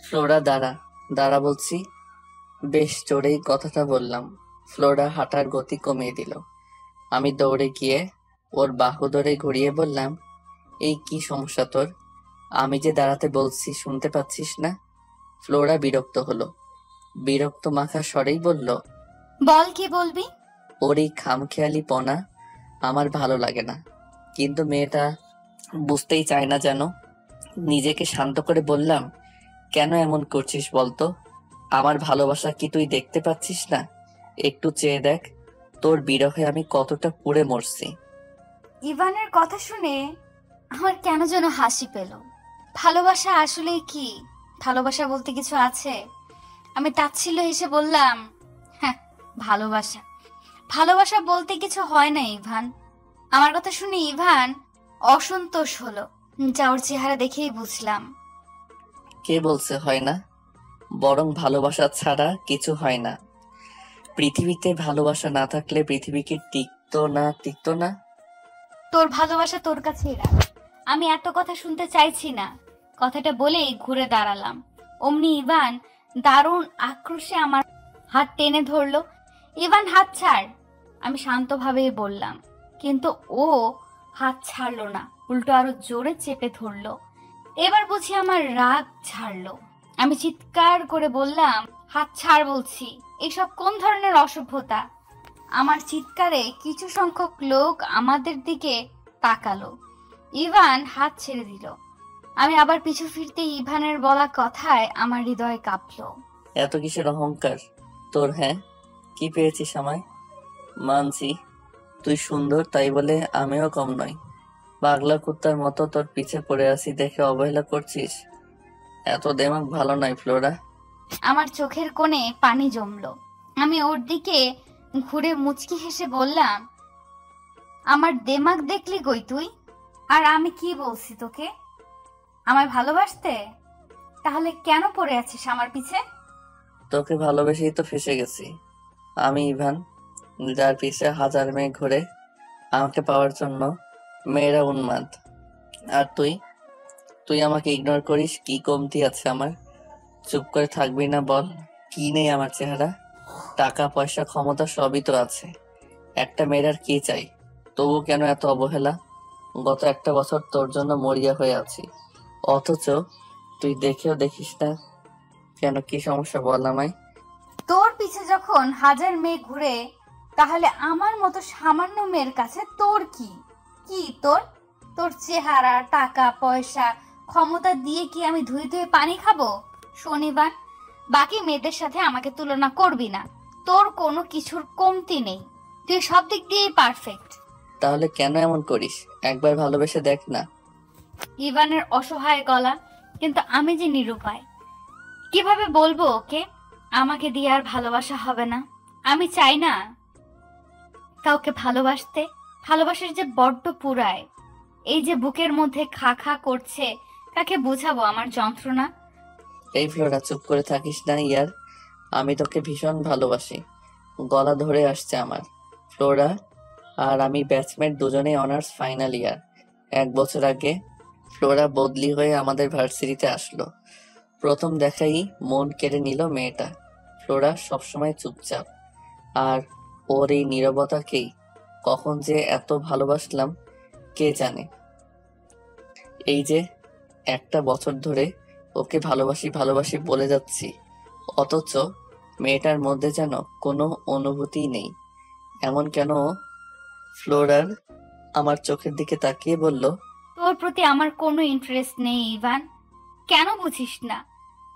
Flora দাঁড়া, দাঁড়া বলছি। বেশ জোরেই কথাটা বললাম। ফ্লোরা হাঁটার গতি কমিয়ে দিল। আমি দৌড়ে গিয়ে ওর বাহু ধরে ঘুরিয়ে বললাম, এই কি সমস্যা তোর? আমি যে দাঁড়াতে বলছি শুনতে পাচ্ছিস না? ফ্লোরা বিরক্ত হলো। বিরক্ত মাখা স্বরেই বলল, বল কি বলবি। ওর এই খামখেয়ালি পনা আমার ভালো লাগে না। কিন্তু মেয়েটা বুঝতেই চায় না যেন। নিজেকে শান্ত করে বললাম, কেন এমন করছিস বলতো? আমার ভালোবাসা কি তুই দেখতে পাচ্ছিস না? একটু চেয়ে দেখ, তোর বিরহে আমি কতটা পুড়ে মরছি। ইভানের কথা শুনে আমার কেন যেন হাসি পেল। ভালোবাসা আসলে কি? ভালোবাসা বলতে কিছু আছে? আমি তাচ্ছিল্য হেসে বললাম, হ্যাঁ, ভালোবাসা ভালোবাসা বলতে কিছু হয় না ইভান। আমার কথা শুনে ইভান অসন্তোষ হলো, যা ওর চেহারা দেখেই বুঝলাম। কে বলছে হয় না? বরং ভালোবাসা ছাড়া কিছু হয় না। পৃথিবীতে ভালোবাসা না থাকলে পৃথিবী কি টিকতো না? তোর ভালোবাসা তোর কাছেই রাখ, আমি এত কথা শুনতে চাইছি না। কথাটা বলেই ঘুরে দাঁড়ালাম। অমনি ইভান দারুণ আক্রোশে আমার হাত টেনে ধরলো। ইভান, হাত ছাড়, আমি শান্তভাবেই বললাম। কিন্তু ও হাত ছাড়লো না, উল্টো আরো জোরে চেপে ধরলো। এবার বুঝি আমার রাগ ছাড়লো। আমি চিৎকার করে বললাম, হাত ছাড় বলছি, এসব কোন ধরনের অসভ্যতা? আমার চিৎকারে কিছু সংখ্যক লোক আমাদের দিকে তাকালো। ইভান হাত ছেড়ে দিল। আমি আবার পিছু ফিরতে ইভানের বলা কথায় আমার হৃদয় কাঁপলো। এত কিসের অহংকার তোর? হ্যাঁ, কি পেয়েছিস আমায়? মানছি তুই সুন্দর, তাই বলে আমিও কম নই। পাগলা কুত্তার মতো তোর পিছে পড়ে আছি দেখে অবহেলা করছিস? এত দেমাগ ভালো নয় ফ্লোরা। আমার চোখের কোণে পানি জমলো। আমি ওর দিকে ঘুরে মুচকি হেসে বললাম, আমার দেমাগ দেখলি কই তুই? আর আমি কি বলছি তোকে? আমায় ভালোবাসতে? তাহলে কেন পড়ে আছিস আমার পিছে? তোকে ভালোবেসেই তো ফেসে গেছি আমি, ইভান, যার পিছে হাজার মেয়ে ঘুরে আমাকে পাওয়ার জন্য। মেয়েরা উন্মাদ। আর তুই তুই আমাকে ইগনোর করিস, কি কমতি আছে আমার? চুপ করে থাকবি না বল? কি নেই আমার চেহারা? টাকা পয়সা ক্ষমতা সবই তো আছে। একটা মেয়ের আর কি চাই? তবু কেন এত অবহেলা? গত একটা বছর তোর জন্য মরিয়া হয়ে আছি, অথচ তুই দেখেও দেখিস না কেন? কি সমস্যা বল আমায়? তোর পিছে যখন হাজার মেয়ে ঘুরে, তাহলে আমার মতো সামান্য মেয়ের কাছে তোর কি? কি তোর? তোর চেহারা, টাকা পয়সা, ক্ষমতা দিয়ে কি আমি ধুয়ে ধুয়ে পানি খাবো? শনিবার, বাকি মেয়েদের সাথে আমাকে তুলনা করবি না। তোর কোনো কিছুর কমতি নেই, তুই সব দিক দিয়েই পারফেক্ট। তাহলে কেন এমন করিস? একবার ভালোবেসে দেখ না। ইভানের অসহায় গলা, কিন্তু আমি যে নিরুপায়। কিভাবে বলবো ওকে আমাকে দিয়ে আর ভালোবাসা হবে না? আমি চাই না কাউকে ভালোবাসতে। ভালোবাসার যে বড্ড পুরায়, এই যে বুকের মধ্যে খা খা করছে, কাকে বোঝাবো আমার যন্ত্রণা? এই ফ্লোরা, চুপ করে থাকিস না ইয়ার। আমি তোকে ভীষণ ভালোবাসি। গলা ধরে আসছে আমার। ফ্লোরা আর আমি ব্যাচমেট, দুজনেই অনার্স ফাইনাল ইয়ার। 1 বছর আগে ফ্লোরা বদলি হয়ে আমাদের ভার্সিটিতে আসলো। প্রথম দেখাই মন কেড়ে নিল মেয়েটা। ফ্লোরা সবসময় চুপচাপ, আর ওর এই নীরবতাকেই কখন যে এত ভালোবাসলাম কে জানে। এই যে 1 বছর ধরে ওকে ভালোবাসি ভালোবাসি বলে যাচ্ছি, অথচ মেয়েটার মধ্যে যেন কোনো অনুভূতি নেই। এমন কেন? ফ্লোরার আমার চোখের দিকে তাকিয়ে বলল, তোর প্রতি আমার কোনো ইন্টারেস্ট নেই ইভান। কেন বুঝিস না?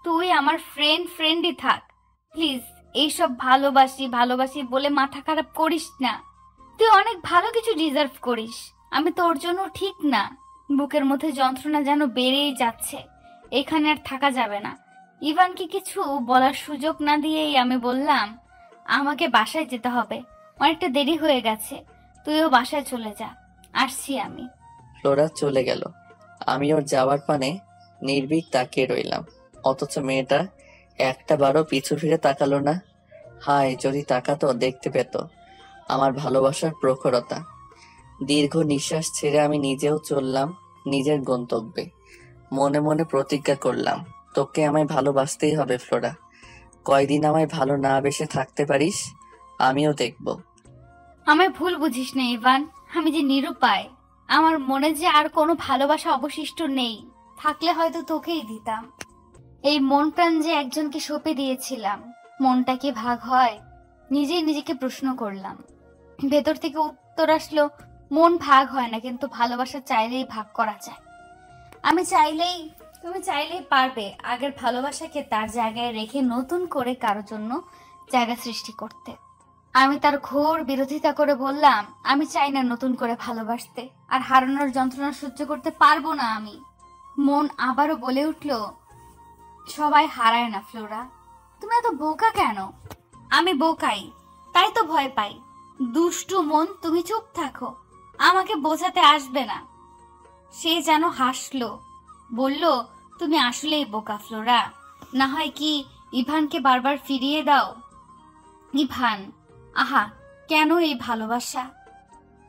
তুই আমার ফ্রেন্ডই থাক প্লিজ। এইসব ভালোবাসি ভালোবাসি বলে মাথা খারাপ করিস না। তুই অনেক ভালো কিছু ডিজার্ভ করিস। আমি তোর জন্য ঠিক না। বুকের মধ্যে যন্ত্রণা যেন বেড়েই যাচ্ছে, এখানে আর থাকা যাবে না। ইভানকে কিছু বলার সুযোগ না দিয়েই আমি বললাম, আমাকে বাসায় যেতে হবে, অনেকটা দেরি হয়ে গেছে। তুইও বাসায় চলে যা, আসছি আমি। ফ্লোরা চলে গেল। আমি ওর যাওয়ার পানে নির্ভীক তাকিয়ে রইলাম, অথচ মেয়েটা একটা বারও পিছু ফিরে তাকালো না। হায়, যদি তাকাতো দেখতে পেত আমার ভালোবাসার প্রখরতা। দীর্ঘ নিঃশ্বাস ছেড়ে আমি নিজেও চললাম নিজের গন্তব্যে। মনে মনে প্রতিজ্ঞা করলাম, তোকে আমায় ভালোবাসতেই হবে ফ্লোরা। কয়দিন আমায় ভালো না বেসে থাকতে পারিস আমিও দেখব। আমায় ভুল বুঝিস না ইভান, আমি যে নিরুপায়। আমার মনে যে আর কোনো ভালোবাসা অবশিষ্ট নেই, থাকলে হয়তো তোকেই দিতাম। এই মন প্রাণ যে একজনকে সঁপে দিয়েছিলাম, মনটা কি ভাগ হয়? নিজেই নিজেকে প্রশ্ন করলাম। ভেতর থেকে উত্তর আসলো, মন ভাগ হয় না, কিন্তু ভালোবাসা চাইলেই ভাগ করা যায়। তুমি চাইলেই পারবে আগের ভালোবাসাকে তার জায়গায় রেখে নতুন করে কারো জন্য জায়গা সৃষ্টি করতে। আমি তার ঘোর বিরোধিতা করে বললাম, আমি চাই না নতুন করে ভালোবাসতে, আর হারানোর যন্ত্রণা সহ্য করতে পারবো না আমি। মন আবারও বলে উঠল, সবাই হারায় না ফ্লোরা, তুমি এত বোকা কেন? আমি বোকাই, তাই তো ভয় পাই। দুষ্টু মন, তুমি চুপ থাকো, আমাকে বোঝাতে আসবে না। সে যেন হাসলো, বলল, তুমি আসলেই বোকা ফ্লোরা। না হয় কি ইভানকে বারবার ফিরিয়ে দাও। ইভান, আহা, কেন এই ভালোবাসা?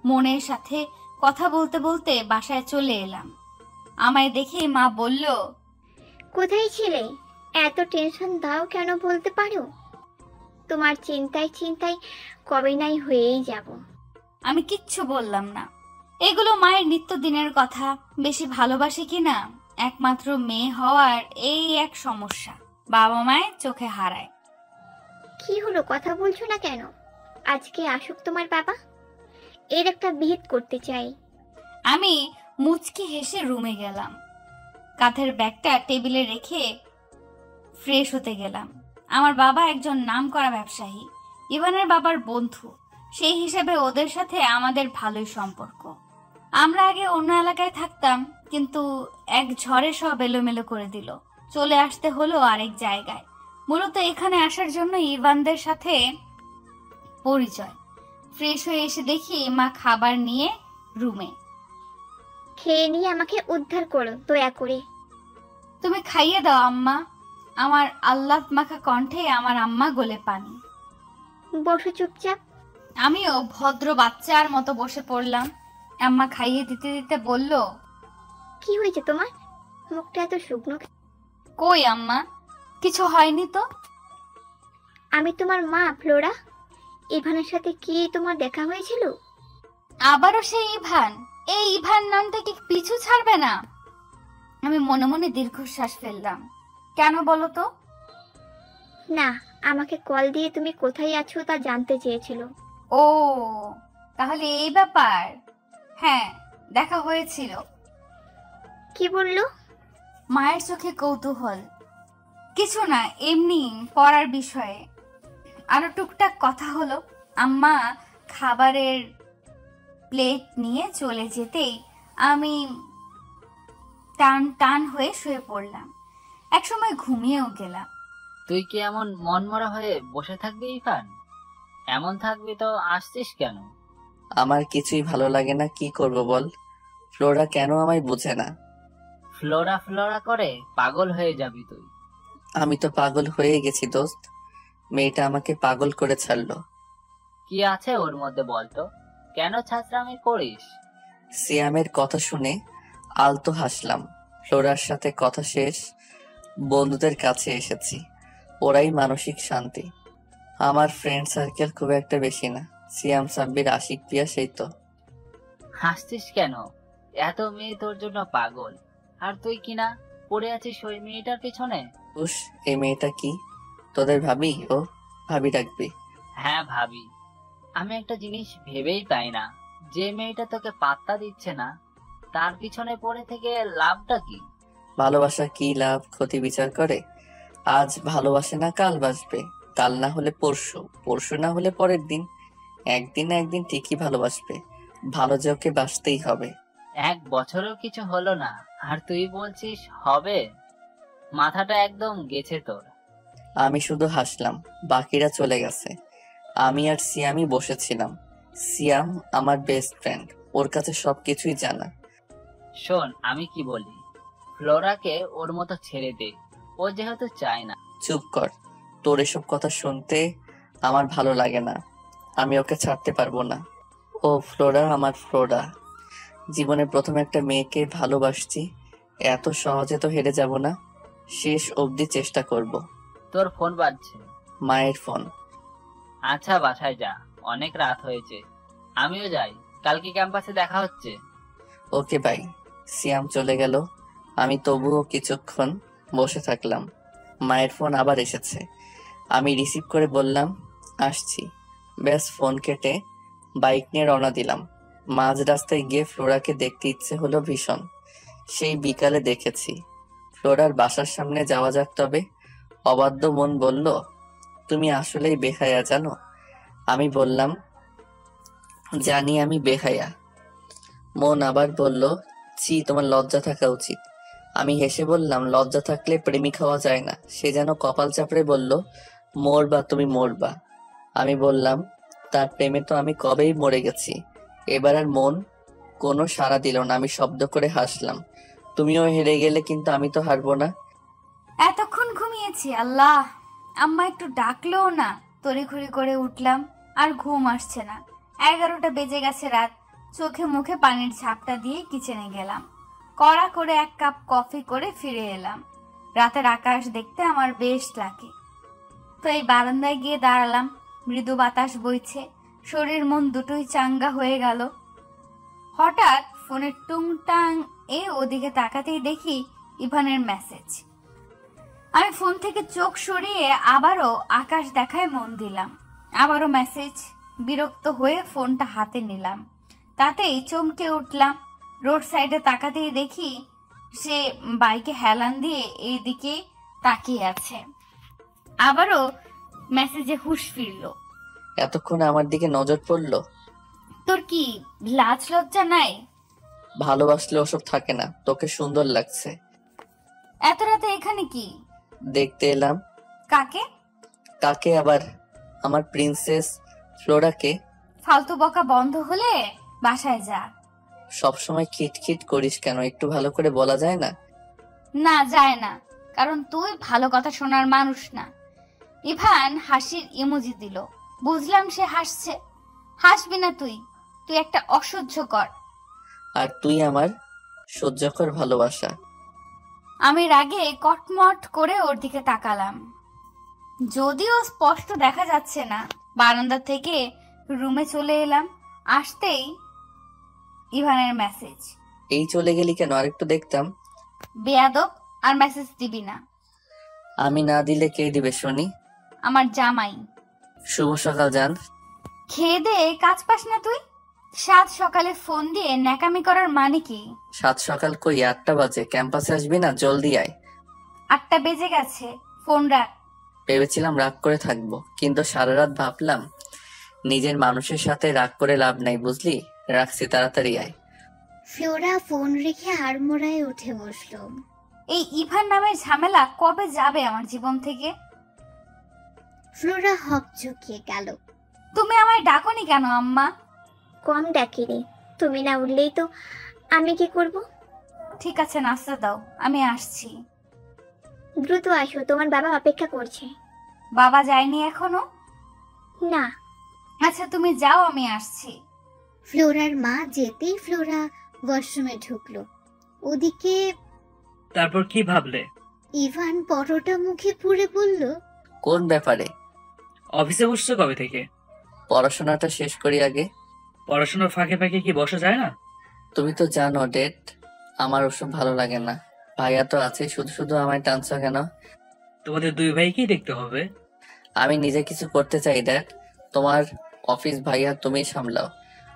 মনের সাথে কথা বলতে বলতে বাসায় চলে এলাম। আমায় দেখে মা বলল, কোথায় ছিলে? এত টেনশন দাও কেন বলতে পারো? তোমার চিন্তায় চিন্তায় কবে নাই হয়েই যাব। আমি কিচ্ছু বললাম না। এগুলো মায়ের নিত্যদিনের কথা। বেশি ভালোবাসে কিনা, একমাত্র মেয়ে হওয়ার এই এক সমস্যা, বাবা মায়ের চোখে হারায়। কি হলো, কথা বলছো না কেন? আজকে আসুক তোমার বাবা, এর একটা বিহিত করতে চাই। আমি মুচকি হেসে রুমে গেলাম। কাঁধের ব্যাগটা টেবিলে রেখে ফ্রেশ হতে গেলাম। আমার বাবা একজন নামকরা ব্যবসায়ী, ইভানের বাবার বন্ধু। সেই হিসেবে ওদের সাথে আমাদের ভালোই সম্পর্ক। আমরা আগে অন্য এলাকায় থাকতাম, কিন্তু এক ঝড়ে সব এলোমেলো করে দিল। চলে আসতে হলো আরেক জায়গায়। মূলত এখানে আসার জন্য ইভানদের সাথে পরিচয়। ফ্রেশ হয়ে এসে দেখি মা খাবার নিয়ে রুমে। খেয়ে নিয়ে আমাকে উদ্ধার করো দয়া করে। তুমি খাইয়ে দাও আম্মা। আমার আল্লাহ মাখা কণ্ঠে আমার আম্মা গলে পানি। বসো চুপচাপ। আমিও ভদ্র বাচ্চার মতো বসে পড়লাম। আম্মা খাইয়ে দিতে দিতে বলল, কি হয়েছে তোমার? মুখটা এত শুকনো। কই আম্মা, কিছু হয়নি তো। আমি তোমার মা ফ্লোরা। ইভানের সাথে কি তোমার দেখা হয়েছিল? আবারও সেই ইভান? এই ইভান নামটা কি পিছু ছাড়বে না? আমি মনে মনে দীর্ঘশ্বাস ফেললাম। কেন বলো তো? না, আমাকে কল দিয়ে তুমি কোথায় আছো তা জানতে চেয়েছিল। ও, তাহলে এই ব্যাপার। হ্যাঁ, দেখা হয়েছিল। কি বললো? মায়ের চোখে কৌতূহল। কিছু না, এমনি পড়ার বিষয়ে। আরো টুকটাক কথা হলো। আম্মা খাবারের প্লেট নিয়ে চলে যেতেই আমি টান টান হয়ে শুয়ে পড়লাম। একসময় ঘুমিয়েও গেলাম। তুই কি এমন মনমরা হয়ে বসে থাকবি ইরফান? এমন থাকবি তো আসছিস কেন? আমার কিছুই ভালো লাগে না, কি করব বল। ফ্লোরা কেন আমায় বোঝে না? ফ্লোরা ফ্লোরা করে পাগল হয়ে যাবি তুই। আমি তো পাগল হয়ে গেছি দোস্ত। মেয়েটা আমাকে পাগল করে ছাড়লো। কি আছে ওর মধ্যে বলতো? কেন ছাত্রামি করিস? সিয়ামের কথা শুনে আলতো হাসলাম। ফ্লোরার সাথে কথা শেষ, বন্ধুদের কাছে এসেছি। ওরাই মানসিক শান্তি। আমার ফ্রেন্ড সার্কেল খুব একটা বেশি না। সিয়াম, সাব্বির, আশিক, পিয়া, সেই তো। হাসছিস কেন? এত মেয়ে তোর জন্য পাগল, আর তুই কিনা পড়ে আছিস ওই মেয়েটার পিছনে। উস, এই মেয়েটা কি তোদের ভাবি? ও ভাবি ডাকবি? হ্যাঁ ভাবি। আমি একটা জিনিস ভেবেই পাই না, যে মেয়েটা তোকে পাত্তা দিচ্ছে না, তার পিছনে পড়ে থেকে লাভটা কি? ভালোবাসা কি লাভ ক্ষতি বিচার করে? আজ ভালোবাসে না কাল বাসবে, কাল না হলে পরশু, পরশু না হলে পরের দিন। একদিন না একদিন ঠিকই ভালোবাসবে। ভালো যে ওকে বাসতেই হবে। 1 বছরও কিছু হলো না, আর তুই বলছিস হবে? মাথাটা একদম গেছে তোর। আমি শুধু হাসলাম। বাকিরা চলে গেছে। আমি আর সিয়ামই বসেছিলাম। সিয়াম আমার বেস্ট ফ্রেন্ড, ওর কাছে সবকিছুই জানা। শোন, আমি কি বলি, ফ্লোরাকে ওর মতো ছেড়ে দে। ও যেহেতু চায় না। চুপ কর, তোর এসব কথা শুনতে আমার ভালো লাগে না। আমি ওকে ছাড়তে পারবো না। ও ফ্লোরা, আমার ফ্লোরা। জীবনে প্রথম একটা মেয়েকে ভালোবাসছি, এত সহজে তো হেরে যাব না। শেষ অবধি চেষ্টা করব। তোর ফোন বাজছে। মায়ের ফোন। আচ্ছা বাসায় যা, অনেক রাত হয়েছে। আমিও যাই, কালকে ক্যাম্পাসে দেখা হচ্ছে। Okay bye. সিয়াম চলে গেল। আমি তবুও কিছুক্ষণ বসে থাকলাম। মায়ের ফোন আবার এসেছে। আমি রিসিভ করে বললাম, আসছি। ব্যাস ফোন কেটে বাইক নিয়ে রওনা দিলাম। মাঝ রাস্তায় গিয়ে ফ্লোরাকে দেখতে ইচ্ছে হলো ভীষণ। সেই বিকালে দেখেছি। ফ্লোরার বাসার সামনে যাওয়া যাক তবে। অবাধ্য মন বলল, তুমি আসলেই বেহায়া জানো। আমি বললাম, জানি আমি বেহায়া। মন আবার বলল, ছি, তোমার লজ্জা থাকা উচিত। আমি হেসে বললাম, লজ্জা থাকলে প্রেমিক হওয়া যায় না। সে যেন কপাল চাপড়ে বলল, মরবা, তুমি মরবা। আমি বললাম, তার প্রেমে তো আমি কবেই মরে গেছি। এবার আর মন কোনো সাড়া দিল না। আমি শব্দ করে হাসলাম। তুমিও হেরে গেলে, কিন্তু আমি তো হারবো না। এতক্ষণ ঘুমিয়েছি, আল্লাহ। আম্মা একটু ডাকলেও না, তড়িঘড়ি করে উঠলাম। আর ঘুম আসছে না। 11টা বেজে গেছে রাত। চোখে মুখে পানির ঝাপটা দিয়ে কিচেনে গেলাম। কড়া করে 1 কাপ কফি করে ফিরে এলাম। রাতের আকাশ দেখতে আমার বেশ লাগে। তো এই বারান্দায় গিয়ে দাঁড়ালাম। মৃদু বাতাস বইছে। শরীর মন দুটোই চাঙ্গা হয়ে গেল। হঠাৎ ফোনের টুংটাং ওদিকে তাকাতেই দেখি ইভানের মেসেজ। আমি ফোন থেকে চোখ সরিয়ে আবারও আকাশ দেখায় মন দিলাম। আবারও মেসেজ। বিরক্ত হয়ে ফোনটা হাতে নিলাম। তাতেই চমকে উঠলাম। রোড সাইডে তাকাতেই দেখি সে বাইকে হেলান দিয়ে এইদিকে তাকিয়ে আছে। আবারও মেসেজে হুঁশ ফিরল। এতক্ষণে আমার দিকে নজর পড়লো। তোর কি লাজ লজ্জা নাই? ভালোবাসলে ওসব থাকে না। তোকে সুন্দর লাগছে। এত রাতে এখানে কি? দেখতে এলাম। কাকে? কাকে আবার? আমার প্রিন্সেস ফ্লোরাকে। ফালতু বকা বন্ধ হলে বাসায় যা। সবসময় খিটখিট করিস কেন? একটু ভালো করে বলা যায় না? না, যায় না, কারণ তুই ভালো কথা শোনার মানুষ না। ইভান হাসির ইমোজি দিল। বুঝলাম সে হাসছে। হাসবি না তুই? তুই একটা অসহ্যকর। আর তুই আমার সহ্যকর ভালোবাসা। আমি রাগে কটমট করে ওর দিকে তাকালাম। যদিও স্পষ্ট দেখা যাচ্ছে না। বারান্দা থেকে রুমে চলে এলাম। আসতেই ইভানের মেসেজ। এই চলে গেলি কেন? আরেকটু দেখতাম। বেয়াদব, আর মেসেজ দিবি না। আমি না দিলে কে দিবে শুনি? আমার জামাই। শুভ সকাল জান। খেয়ে দে, কাজ পাস না তুই? 7 সকালে ফোন দিয়ে ন্যাকামি করার মানে কি? 7 সকাল কই? 8টা বাজে। ক্যাম্পাসে আসবি না? জলদি আয়। 8টা বেজে গেছে। ফোন রাখ। ভেবেছিলাম রাগ করে থাকবো, কিন্তু সারা রাত ভাবলাম নিজের মানুষের সাথে রাগ করে লাভ নাই, বুঝলি? রাখছি, তাড়াতাড়ি আয়। ফ্লোরা ফোন রেখে আড়মোড়ায় উঠে বসলো। এই ইভান নামের ঝামেলা কবে যাবে আমার জীবন থেকে? ফ্লোরা হকচকিয়ে গেল। তুমি আমায় ডাকোনি কেন আম্মা? কম ডাকিনি। তুমি না উঠলেই তো আমি কি করব? ঠিক আছে, নাস্তা দাও, আমি আসছি। দ্রুত আসো, তোমার বাবা অপেক্ষা করছে। বাবা যায়নি এখনো? না। আচ্ছা তুমি যাও, আমি আসছি। ফ্লোরার মা যেতেই ফ্লোরা ওয়াশরুমে ঢুকলো। ওদিকে তারপর কি ভাবলে? ইভান পরোটা মুখে পুরে বলল, কোন ব্যাপারে? অফিসে বসছো কবে থেকে? পড়াশোনাটা শেষ করি আগে। পড়াশোনার ফাঁকে ফাঁকে কি বসা যায় না? তুমি তো জানো ডেট, আমার ওসব ভালো লাগে না। ভাইয়া তো আছে, শুধু শুধু আমায় টানছো কেন? তোমাদের দুই ভাইকেই দেখতে হবে। আমি নিজে কিছু করতে চাই ড্যাড। তোমার অফিস ভাইয়া তুমি সামলাও।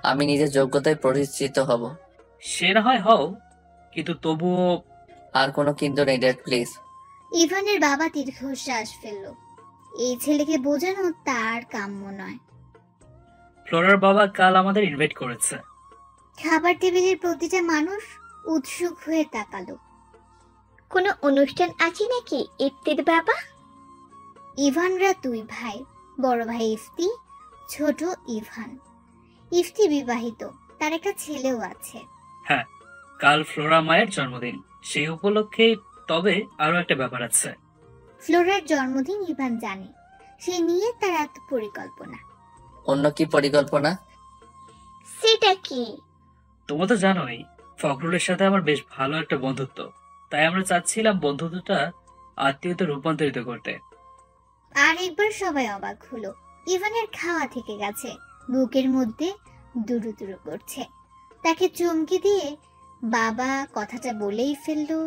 আমি নিজের যোগ্যতায় প্রতিষ্ঠিত হব। সে না হয় হও, কিন্তু তবুও। আর কোনো কিন্তু নেই ড্যাড, প্লিজ। ইভানের বাবা দীর্ঘশ্বাস ফেলল। এই ছেলেকে বোঝানো তার কাম্য নয়। ফ্লোরার বাবা কাল আমাদের ইনভাইট করেছে। খাবার টেবিলের প্রতিটা মানুষ উৎসুক হয়ে তাকালো। কোনো অনুষ্ঠান আছে নাকি ইফতির বাবা? ইভানরা 2 ভাই। বড় ভাই ইফতি, ছোট ইভান। ইফতি বিবাহিত, তার একটা ছেলেও আছে। হ্যাঁ, কাল ফ্লোরা মায়ের জন্মদিন, সেই উপলক্ষে। তবে আরো একটা ব্যাপার আছে। ফ্লোরার জন্মদিন ইভান জানে, সে নিয়ে তার এত পরিকল্পনা। অন্য কি পরিকল্পনা? সেটা কি? তোমরা তো জানোই ফখরুলের সাথে আমার বেশ ভালো একটা বন্ধুত্ব। তাই আমরা চাচ্ছিলাম বন্ধুত্বটা আত্মীয়তে রূপান্তরিত করতে। আরেকবার সবাই অবাক হলো। ইভানের খাওয়া থেকে গেছে, বুকের মধ্যে দুরু দুরু করছে। তাকে চমকে দিয়ে বাবা কথাটা বলেই ফেললো,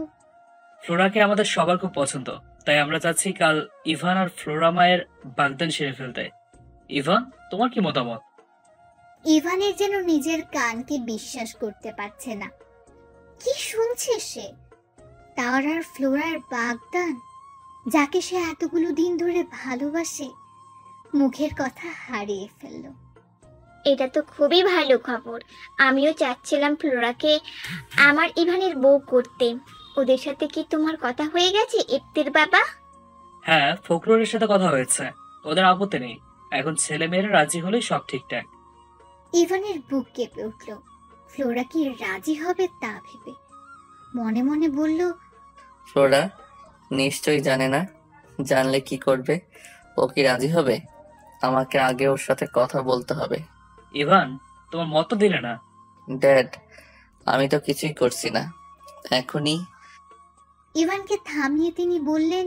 ফ্লোরাকে আমাদের সবার খুব পছন্দ, তাই আমরা চাচ্ছি কাল ইভান আর ফ্লোরা মায়ের বাগদান সেরে ফেলতে। ইভান, তোমার কি মতামত? ইভানের যেন নিজের কানকে বিশ্বাস করতে পারছে না। কি শুনছে সে? তার আর ফ্লোরার বাগদান, যাকে সে এতগুলো দিন ধরে ভালোবাসে, মুখের কথা হারিয়ে ফেলল। এটা তো খুবই ভালো খবর। আমিও চাচ্ছিলাম ফ্লোরাকে আমার ইভানের বউ করতে। ওদের সাথে কি তোমার কথা হয়ে গেছে ইফতির বাবা? হ্যাঁ, ফখরুলের সাথে কথা হয়েছে, ওদের আপত্তি নেই। এখন ছেলে মেয়েরা রাজি হলে সব ঠিকঠাক। ইভানের বুক কেঁপে উঠল। ফ্লোরা কি রাজি হবে তা ভেবে মনে মনে বলল, ফ্লোরা নিশ্চয়ই জানে না, জানলে কি করবে? ও কি রাজি হবে? আমাকে আগে ওর সাথে কথা বলতে হবে। ইভান, তোমার মত তো দিলে না। ড্যাড, আমি তো কিছুই করছি না। এখনই ইভানকে থামিয়ে তিনি বললেন,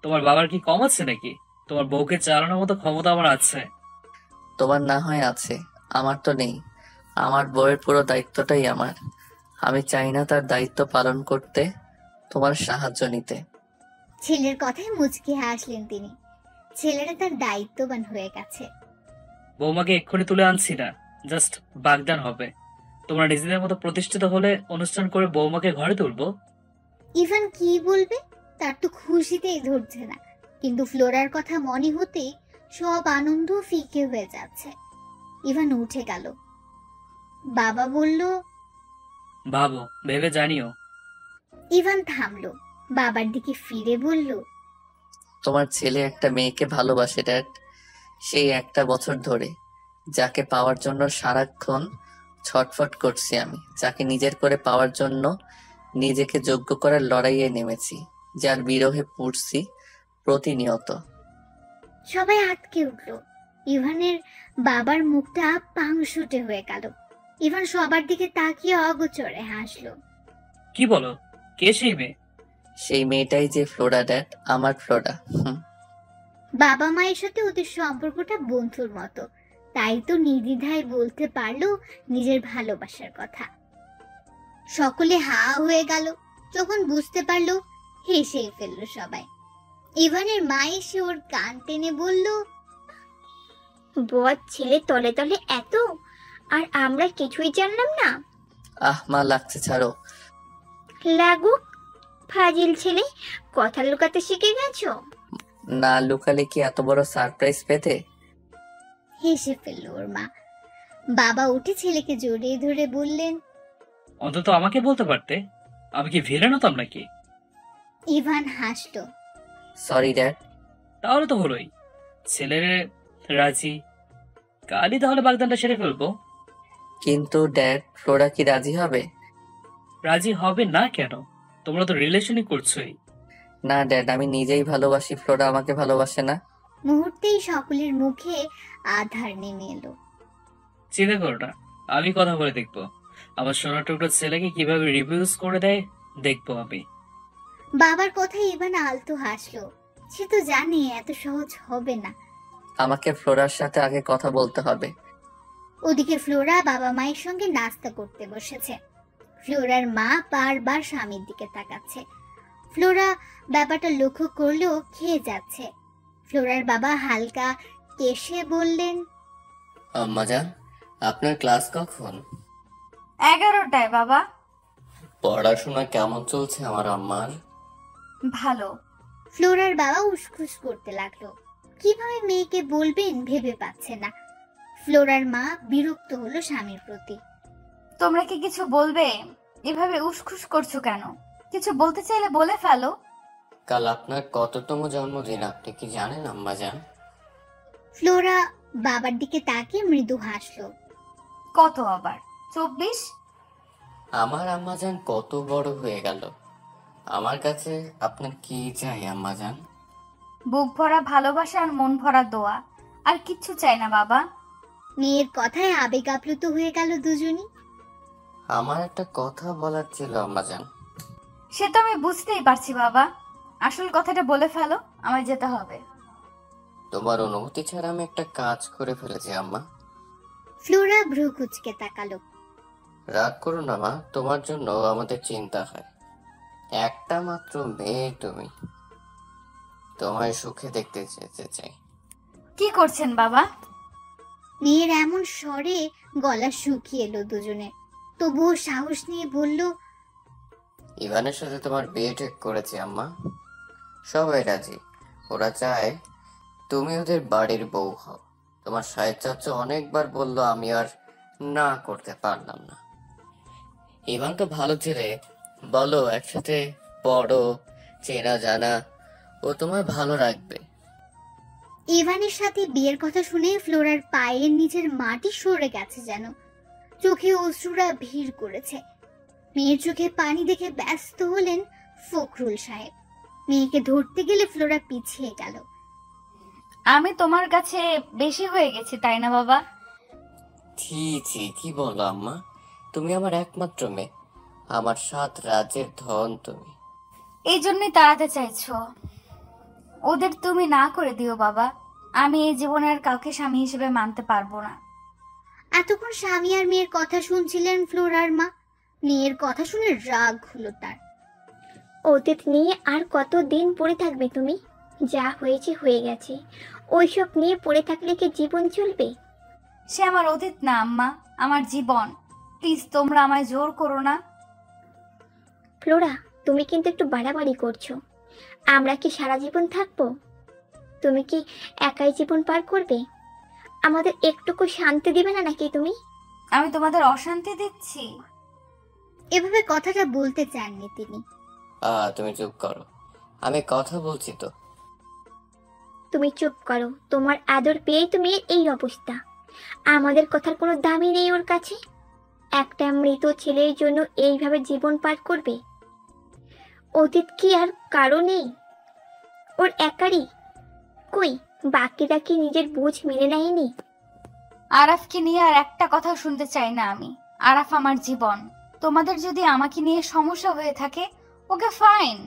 তোমার বাবার কি কম আছে নাকি? তোমার বউকে চালানোর মতো ক্ষমতা আমার আছে। তোমার না হয় আছে, আমার তো নেই। আমার বউয়ের পুরো দায়িত্বটাই আমার। আমি চাই না তার দায়িত্ব পালন করতে তোমার সাহায্য নিতে। ছেলের কথায় মুচকি হাসলেন তিনি। ছেলেরা তার দায়িত্ববান হয়ে গেছে। বৌমাকে এক্ষুনি তুলে আনছি না, জাস্ট বাগদান হবে। তোমরা নিজেদের মতো প্রতিষ্ঠিত হলে অনুষ্ঠান করে বৌমাকে ঘরে তুলবো। ইভান কি বলবে, তার তো খুশিতেই ধরছে না। কিন্তু ফ্লোরার কথা মনে হতেই সব আনন্দ ফিকে হয়ে যাচ্ছে। ইভান উঠে গেল। বাবা বলল, ভাবো, ভেবে জানিও। ইভান থামলো, বাবার দিকে ফিরে বলল, তোমার ছেলে একটা মেয়েকে ভালোবাসে ড্যাড, সেই একটা বছর ধরে, যাকে পাওয়ার জন্য সারাক্ষণ ছটফট করছি আমি, যাকে নিজের করে পাওয়ার জন্য নিজেকে যোগ্য করার লড়াইয়ে নেমেছি, যার বিরহে পড়ছি প্রতিনিয়ত। সবাই আটকে উঠল। ইভানের বাবার মুখটা পাংশুটে হয়ে গেল। ইভান সবার দিকে তাকিয়ে অগোচরে হাসলো। কি বলো? কে সেই মেয়ে? সেই মেয়েটাই যে ফ্লোরা ড্যাড, আমার ফ্লোরা। বাবা মায়ের সাথে ওদের সম্পর্কটা বন্ধুর মতো, তাই তো নির্দ্বিধায় বলতে পারলো নিজের ভালোবাসার কথা। সকলে হা হয়ে গেল যখন বুঝতে পারলো, হেসেই ফেললো সবাই। ইভানের মা এসে ওর কান টেনে বলল, বদ ছেলে তলে তলে এত, আর আমরা কিছুই জানলাম না। আহ মা, লাগছে, ছাড়ো। লাগুক, ফাজিল ছেলে, কথা লুকাতে শিখে গেছো। না লুকালে কি এত বড় সারপ্রাইজ পেতে? হেসে ফেললো ওর মা। বাবা উঠে ছেলেকে জড়িয়ে ধরে বললেন, অন্তত আমাকে বলতে পারতে। আমি কি ভিলেন হতাম নাকি? ইভান হাসলো। Sorry dad. তাহলে তো হলোই। ছেলের রাজি, কালই তাহলে বাগদানটা সেরে ফেলবো। কিন্তু ড্যাড, ফ্লোরা কি রাজি হবে? রাজি হবে না কেন? তোমরা তো রিলেশনই করছোই। না ড্যাড, আমি নিজেই ভালোবাসি, ফ্লোরা আমাকে ভালোবাসে না। মুহূর্তেই সকলের মুখে আধার নেমে এলো। চিন্তা করো না, আমি কথা বলে দেখবো। আমার সোনার টুকরো ছেলেকে কিভাবে রিভিউজ করে দেয় দেখবো আমি। বাবার কথায় ইভান আলতো হাসলো। সে তো জানে এত সহজ হবে না। আমাকে ফ্লোরার সাথে আগে কথা বলতে হবে। ওদিকে ফ্লোরা বাবা মায়ের সঙ্গে নাস্তা করতে বসেছে। ফ্লোরার মা বারবার স্বামীর দিকে তাকাচ্ছে। ফ্লোরা ব্যাপারটা লক্ষ্য করলেও খেয়ে যাচ্ছে। ফ্লোরার বাবা হালকা কেশে বললেন, আম্মাজান, আপনার ক্লাস কখন? 11টায় বাবা। পড়াশোনা কেমন চলছে আমার আম্মার? ভালো। ফ্লোরার বাবা উসখুস করতে লাগলো। কিভাবে মেয়েকে বলবেন ভেবে পাচ্ছে না। ফ্লোরার মা বিরক্ত হলো স্বামীর প্রতি। তোমরা কি কিছু বলবে? এভাবে উসখুস করছো কেন? কিছু বলতে চাইলে বলে ফেলো। কাল আপনার কততম জন্মদিন আপনি কি জানেন আম্মাজান? ফ্লোরা বাবার দিকে তাকিয়ে মৃদু হাসলো। কত আবার? 24? আমার আম্মাজান কত বড় হয়ে গেল। আমার কাছে আপনার কি চাই আম্মাজান? বুক ভরা ভালোবাসা আর মন ভরা দোয়া, আর কিচ্ছু চাই না বাবা। মেয়ের কথায় আবেগ আপ্লুত হয়ে গেল দুজনই। আমার একটা কথা বলার ছিল আম্মাজান। সে তো আমি বুঝতেই পারছি বাবা। আসল কথাটা বলে ফেলো, আমার যেতে হবে। তোমার অনুমতি ছাড়া আমি একটা কাজ করে ফেলেছি আম্মা। ফ্লোরা ভ্রু কুচকে তাকালো। রাগ করো না মা, তোমার জন্য আমাদের চিন্তা হয়। একটা মাত্র মেয়ে তুমি, তোমায় সুখে দেখতে যেতে চাই। কি করছেন বাবা? মেয়ের এমন স্বরে গলা শুকিয়ে এলো দুজনে, তবুও সাহস নিয়ে বলল, ইভানের সাথে তোমার বিয়ে ঠিক করেছি আম্মা। সবাই রাজি, ওরা চায় তুমি ওদের বাড়ির বউ হও। তোমার সাহেব চাচা অনেকবার বললো, আমি আর না করতে পারলাম না। ইভান তো ভালো ছেলে, বলো একসাথে বড়, চেনা জানা, ও তোমায় ভালো রাখবে। ইভানের সাথে বিয়ের কথা শুনে ফ্লোরার পায়ের নিচের মাটি সরে গেছে যেন, চোখে অশ্রুরা ভিড় করেছে। মেয়ের চোখে পানি দেখে ব্যস্ত হলেন ফখরুল সাহেব। মেয়েকে ধরতে গেলে ফ্লোরা পিছিয়ে গেল। আমি তোমার কাছে বেশি হয়ে গেছি, তাই না বাবা? ছি ছি, কি বলো আম্মা, তুমি আমার একমাত্র মেয়ে, আমার 7 রাজ্যের ধন তুমি। এই জন্যই তাড়াতে চাইছো। ওদের তুমি না করে দিও বাবা। আমি এই জীবনে আর কাউকে স্বামী হিসেবে মানতে পারবো না। এতক্ষণ স্বামী আর মেয়ের কথা শুনছিলেন ফ্লোরার মা। মেয়ের কথা শুনে রাগ হলো তার। অতীত নিয়ে আর কতদিন পড়ে থাকবে তুমি? যা হয়েছে হয়ে গেছে, ওইসব নিয়ে পড়ে থাকলে কি জীবন চলবে? সে আমার অতীত না আম্মা, আমার জীবন। প্লিজ তোমরা আমায় জোর করো না। ফ্লোরা, তুমি কিন্তু একটু বাড়াবাড়ি করছো। আমরা কি সারা জীবন থাকবো? তুমি কি একাই জীবন পার করবে? আমাদের একটুকু শান্তি দিবে না নাকি তুমি? আমি তোমাদের অশান্তি দিচ্ছি? এভাবে কথাটা বলতে চাননি তিনি। তুমি চুপ করো, আমি কথা বলছি তো। তুমি চুপ করো, তোমার আদর পেয়েই তুমি এই অবস্থা। আমাদের কথার কোনো দামই নেই ওর কাছে। একটা মৃত ছেলের জন্য এইভাবে জীবন পার করবে? অতীত কি আর কারো নেই? ওর একারই? কই বাকিরা কি নিজের বুঝ মেনে নেয়নি? আরাফকে নিয়ে আর একটা কথা শুনতে চাই না আমি। আরাফ আমার জীবন। তোমাদের যদি আমাকে নিয়ে সমস্যা হয়ে থাকে, ওকে ফাইন।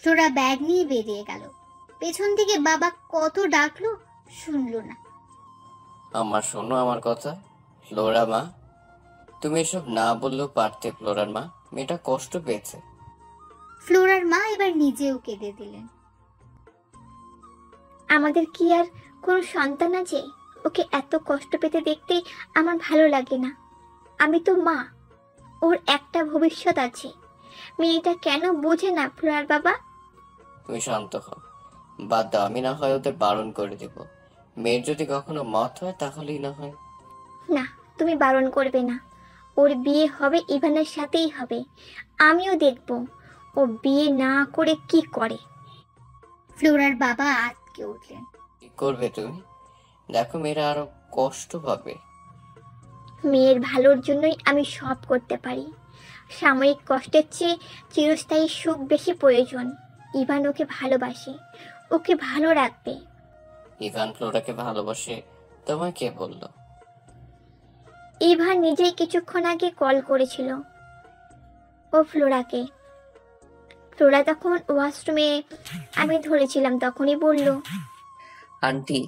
ফ্লোরা ব্যাগ নিয়ে বেরিয়ে গেল। পেছন থেকে বাবা কত ডাকলো, শুনলো না। আম্মা শোনো আমার কথা। ফ্লোরা মা, তুমি এসব না বললেও পারতে। ফ্লোরার মা, মেয়েটা কষ্ট পেয়েছে। ফ্লোরার মা এবার নিজেও কেঁদে দিলেন। আমাদের কি আর কোনো সন্তান আছে? ওকে এত কষ্ট পেতে দেখতে আমার ভালো লাগে না। আমি তো মা, ওর একটা ভবিষ্যৎ আছে। মেয়েটা কেন বোঝে না ফ্লোরার বাবা? তুমি শান্ত হও, বাদ দাও। আমি না হয় ওদের বারণ করে দেব। মেয়ের যদি কখনো মত হয় তাহলেই না হয়। না, তুমি বারণ করবে না। ওর বিয়ে হবে ইভানের সাথেই হবে। আমিও দেখব ও বিয়ে না করে কি করে। ফ্লোরার বাবা আটকে উঠলেন। কি করবে তুমি? দেখো মেয়েরা আরো কষ্ট পাবে। মেয়ের ভালোর জন্যই আমি সব করতে পারি। সাময়িক কষ্টের চেয়ে চিরস্থায়ী সুখ বেশি প্রয়োজন। ইভান ওকে ভালোবাসে, ওকে ভালো রাখবে। ইভান ফ্লোরাকে ভালোবাসে, তোমায় কে বললো? ইভান নিজেই কিছুক্ষণ আগে কল করেছিল ও ফ্লোরাকে। ফ্লোরা তখন ওয়াশরুমে, আমি ধরেছিলাম, তখনই বলল, আন্টি,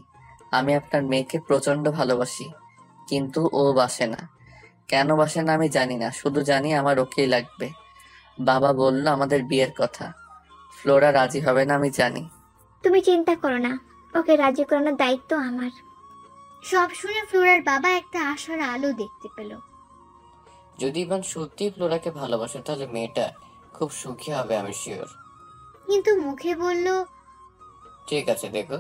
আমি আপনার মেয়েকে প্রচন্ড ভালোবাসি, কিন্তু ও বাসে না। কেন বাসে না আমি জানি না, শুধু জানি আমার ওকেই লাগবে। বাবা বলল আমাদের বিয়ের কথা। ফ্লোরা রাজি হবে না আমি জানি। তুমি চিন্তা করো না, ওকে রাজি করানোর দায়িত্ব আমার। সব শুনে ফ্লোরার বাবা একটা আশার আলো দেখতে পেল। যদি ইভান সত্যি ফ্লোরাকে ভালোবাসে তাহলে মেয়েটা খুব সুখী হবে, আমি শিওর। কিন্তু মুখে বলল, ঠিক আছে, দেখো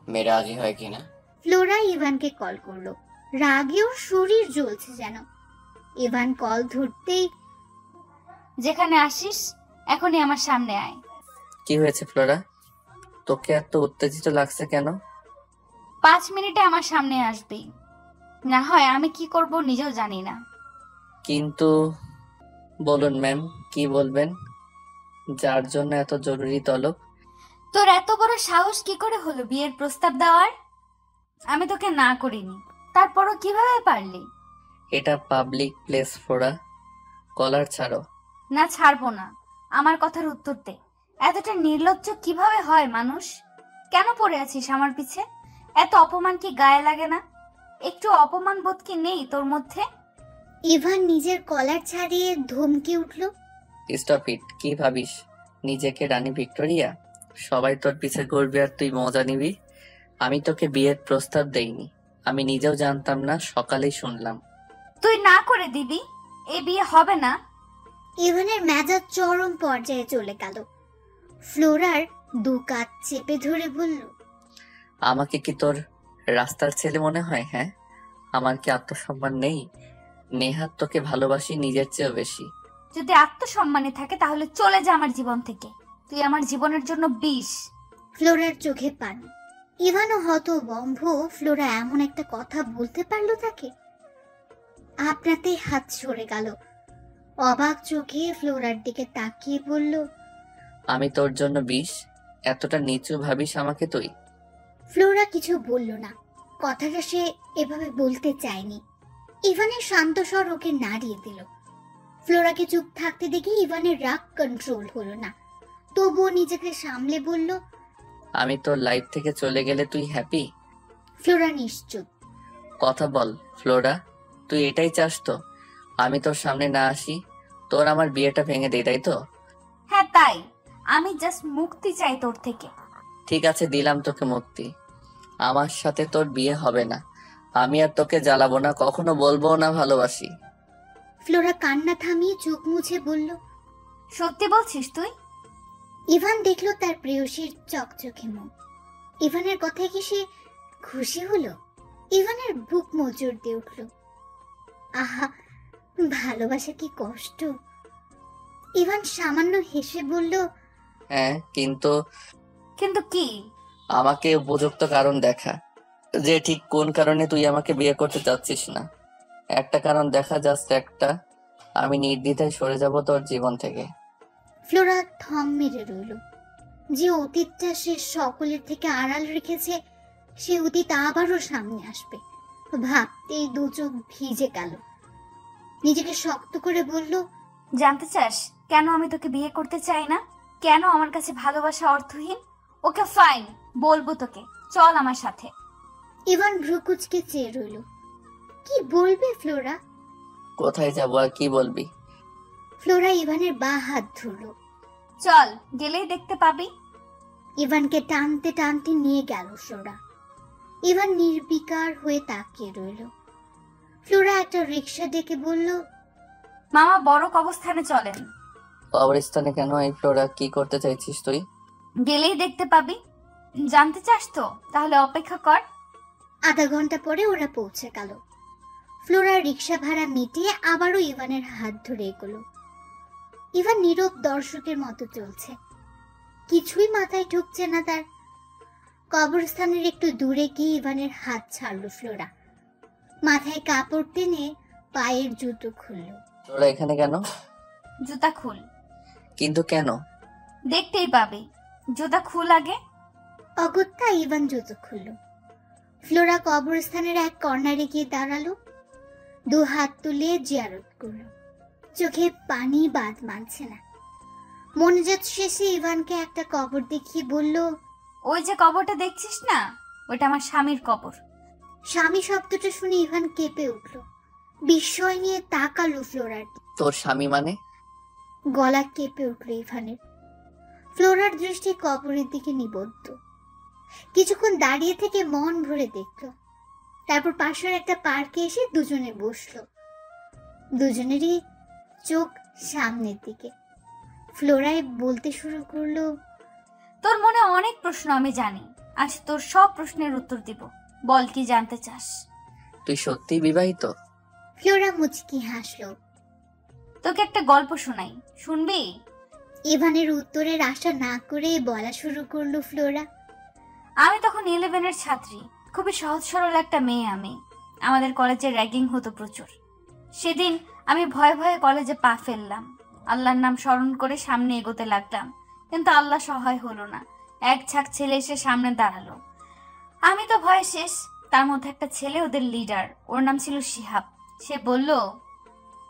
মেয়ে রাজি হয় কিনা। ফ্লোরা ইভানকে কল করলো। রাগেও শরীর জ্বলছে যেন। ইভান কল ধরতেই, যেখানে আসিস এখনই আমার সামনে আয়। কি হয়েছে ফ্লোরা, তোকে এত উত্তেজিত লাগছে কেন? 5 মিনিটে আমার সামনে আসবি, না হয় আমি কি করব নিজেও জানি না। কিন্তু বলুন ম্যাম, কি বলবেন? যার জন্য এত জরুরি তলব? তোর এত বড় সাহস কি করে হলো বিয়ের প্রস্তাব দেওয়ার? আমি তোকে না করিনি, তারপরও কিভাবে পারলি? এটা পাবলিক প্লেস ফ্লোরা, কলার ছাড়ো। না ছাড়বো না, আমার কথার উত্তর দে। এতটা নির্লজ্জ কিভাবে হয় মানুষ? কেন পড়ে আছিস আমার পিছে? এত অপমান কি গায়ে লাগে না? একটু অপমান বোধ কি নেই তোর মধ্যে? ইভান নিজের কলার ছাড়িয়ে ধমকে উঠল। Stop it. কি ভাবিস নিজেকে রানী ভিক্টোরিয়া? সবাই তোর পিছে ঘুরবে আর তুই মজা নিবি। আমি তোকে বিয়ের প্রস্তাব দেইনি, আমি নিজেও জানতাম না, সকালেই শুনলাম। তুই না করে দিবি? এ বিয়ে হবে না। ইভানের মেজাজ চরম পর্যায়ে চলে গেল। ফ্লোরার দু কাঁধ চেপে ধরে বলল, আমাকে কি তোর রাস্তার ছেলে মনে হয়? হ্যাঁ, আমার কি আত্মসম্মান নেই? নেহাত তোকে ভালোবাসি নিজের চেয়েও বেশি। যদি আত্মসম্মানে থাকে তাহলে চলে যা আমার জীবন থেকে। তুই আমার জীবনের জন্য বিষ। ফ্লোরার চোখে পানি। ইভানও হতভম্ব, ফ্লোরা এমন একটা কথা বলতে পারলো তাকে। আপনাতেই হাত সরে গেল। অবাক চোখে ফ্লোরার দিকে তাকিয়ে বলল, আমি তোর জন্য বিষ? এতটা নিচু ভাবিস আমাকে তুই? ফ্লোরা কিছু বলল না। কথাটা সে এভাবে বলতে চায়নি। ইভানের শান্ত স্বর ওকে নাড়িয়ে দিল। ফ্লোরাকে চুপ থাকতে দেখে ইভানের রাগ কন্ট্রোল হলো না। তবুও নিজেকে সামলে বলল, আমি তোর লাইফ থেকে চলে গেলে তুই হ্যাপি? ফ্লোরা নিশ্চুপ। কথা বল ফ্লোরা, তুই এটাই চাস তো আমি তোর সামনে না আসি, তোর আমার বিয়েটা ভেঙে দেই, তাই তো? হ্যাঁ তাই। আমি জাস্ট মুক্তি চাই তোর থেকে। ঠিক আছে, দিলাম তোকে মুক্তি। আমার সাথে তোর বিয়ে হবে না। আমি আর তোকে জ্বালাবো না, কখনো বলবো না ভালোবাসি। ফ্লোরা কান্না থামিয়ে চোখ মুছে বলল, সত্যি বলছিস তুই? ইভান দেখলো তার প্রেয়সীর চকচকে মুখ। ইভানের কথায় কি সে খুশি হলো? ইভানের বুক মোচড় দিয়ে উঠল। আহা, ভালোবাসা কি কষ্ট! ইভান সামান্য হেসে বলল, হ্যাঁ, কিন্তু কিন্তু কি? আমাকে উপযুক্ত কারণ দেখা, যে ঠিক কোন কারণে তুই আমাকে বিয়ে করতে চাচ্ছিস না। একটা কারণ দেখা, জাস্ট একটা। আমি নির্দ্বিধায় সরে যাব তোর জীবন থেকে। ফ্লোরা থম মেরে রইল। যে অতীতটা সে সকলের থেকে আড়াল রেখেছে, সে অতীত আবারও সামনে আসবে ভাবতেই দু চোখ ভিজে গেল। নিজেকে শক্ত করে বলল, জানতে চাস কেন আমি তোকে বিয়ে করতে চাই না? কেন আমার কাছে ভালোবাসা অর্থহীন? ওকে ফাইন, বলবো তোকে। চল আমার সাথে। ইভান ভ্রুকুচকে চেয়ে রইল। কি বলবে ফ্লোরা? কোথায় যাবো আর কি বলবি? ফ্লোরা ইভানের বা হাত ধরল। চল, গেলেই দেখতে পাবি। ইভানকে টানতে টানতে নিয়ে গেল ফ্লোরা। ইভান নির্বিকার হয়ে তাকিয়ে রইল। ফ্লোরা একটা রিক্সা ডেকে বলল, মামা বড় কবরস্থানে চলেন। কবরস্থানে কেন? এই ফ্লোরা, কি করতে চাইছিস তুই? গেলেই দেখতে পাবি। জানতে চাস তো? তাহলে অপেক্ষা কর। আধা ঘন্টা পরে ওরা পৌঁছে গেল। ফ্লোরা রিক্সা ভাড়া মিটিয়ে আবারও ইভানের হাত ধরে এগোলো। ইভান নীরব দর্শকের মতো চলছে। কিছুই মাথায় ঢুকছে না তার। কবরস্থানের একটু দূরে গিয়ে ইভানের হাত ছাড়লো ফ্লোরা। মাথায় কাপড় টেনে পায়ের জুতো খুলল। তোরা এখানে কেন? জুতা খুল। কিন্তু কেন? দেখতেই পাবি। জুতা খুল আগে। অগত্যা ইভান জুতো খুলল। ফ্লোরা কবরস্থানের এক কর্নারে গিয়ে দাঁড়ালো। দু হাত তুলে জিয়ারত করলো। চোখে পানি বাদ মানছে না। মনোজাত শেষে ইভানকে একটা কবর দেখিয়ে বলল, ওই যে কবরটা দেখছিস না, ওটা আমার স্বামীর কবর। স্বামী শব্দটা শুনে ইভান কেঁপে উঠল। বিস্ময় নিয়ে তাকালো ফ্লোরার। তোর স্বামী মানে? গলা কেঁপে উঠল ইভানের। ফ্লোরার দৃষ্টি কবরের দিকে নিবদ্ধ। কিছুক্ষণ দাঁড়িয়ে থেকে মন ভরে দেখল। তারপর পাশের একটা পার্কে এসে দুজনে বসলো। দুজনেরই চোখ সামনের দিকে। ফ্লোরায় বলতে শুরু করলো, তোর মনে অনেক প্রশ্ন আমি জানি, আজ তোর সব প্রশ্নের উত্তর দিব। বল, কি জানতে চাস? তুই সত্যি বিবাহিত? ফ্লোরা মুচকি হাসলো। তোকে একটা গল্প শোনাই, শুনবি? ইভানের উত্তরের আশা না করে বলা শুরু করলো ফ্লোরা। আমি তখন 11-এর ছাত্রী। খুবই সহজ সরল একটা মেয়ে আমি। আমাদের কলেজে র্যাগিং হতো প্রচুর। সেদিন আমি ভয়ে ভয়ে কলেজে পা ফেললাম। আল্লাহর নাম স্মরণ করে সামনে এগোতে লাগলাম, কিন্তু আল্লাহ সহায় হলো না। এক ঝাঁক ছেলে এসে সামনে দাঁড়ালো। আমি তো ভয়ে শেষ। তার মধ্যে একটা ছেলে, ওদের লিডার, ওর নাম ছিল শিহাব। সে বলল,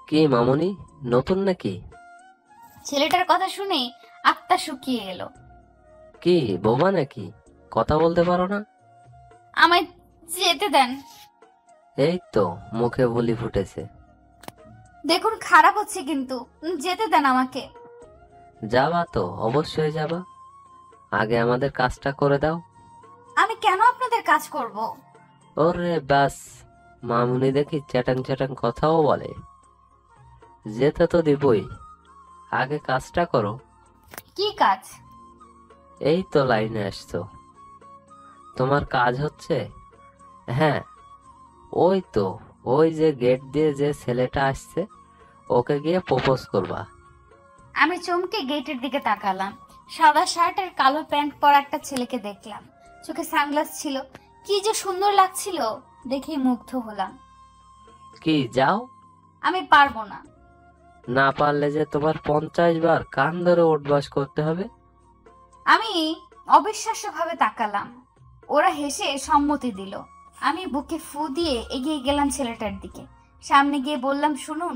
কে মামনি, নতুন নাকি? ছেলেটার কথা শুনে আত্মা শুকিয়ে এলো। কি বোবা নাকি? কথা বলতে পারো না? আমায় যেতে দেন। এই তো মুখে বুলি ফুটেছে। দেখুন খারাপ হচ্ছে কিন্তু, যেতে দেন আমাকে। যাবা তো, অবশ্যই যাবা। আগে আমাদের কাজটা করে দাও। আমি কেন আপনাদের কাজ করব? ওরে ব্যাস, মামুনি দেখি চ্যাটাং চ্যাটাং কথাও বলে। যেতে তো দিবই, আগে কাজটা করো। কি কাজ? এই তো লাইনে আসছো। তোমার কাজ হচ্ছে, হ্যাঁ ওই তো, ওই যে গেট দিয়ে যে ছেলেটা আসছে ওকে গিয়ে প্রপোজ করবা। আমি চমকে গেটের দিকে তাকালাম। সাদা শার্ট আর কালো প্যান্ট পরা একটা ছেলেকে দেখলাম। চোখে সানগ্লাস ছিল, কি যে সুন্দর লাগছিল, দেখেই মুগ্ধ হলাম। কি যাও? আমি পারবো না। না পারলে যে তোমার 50 বার কান ধরে উঠবাস করতে হবে। আমি অবিশ্বাস্যভাবে তাকালাম। ওরা হেসে সম্মতি দিল। আমি বুকে ফু দিয়ে এগিয়ে গেলাম ছেলেটার দিকে। সামনে গিয়ে বললাম, শুনুন।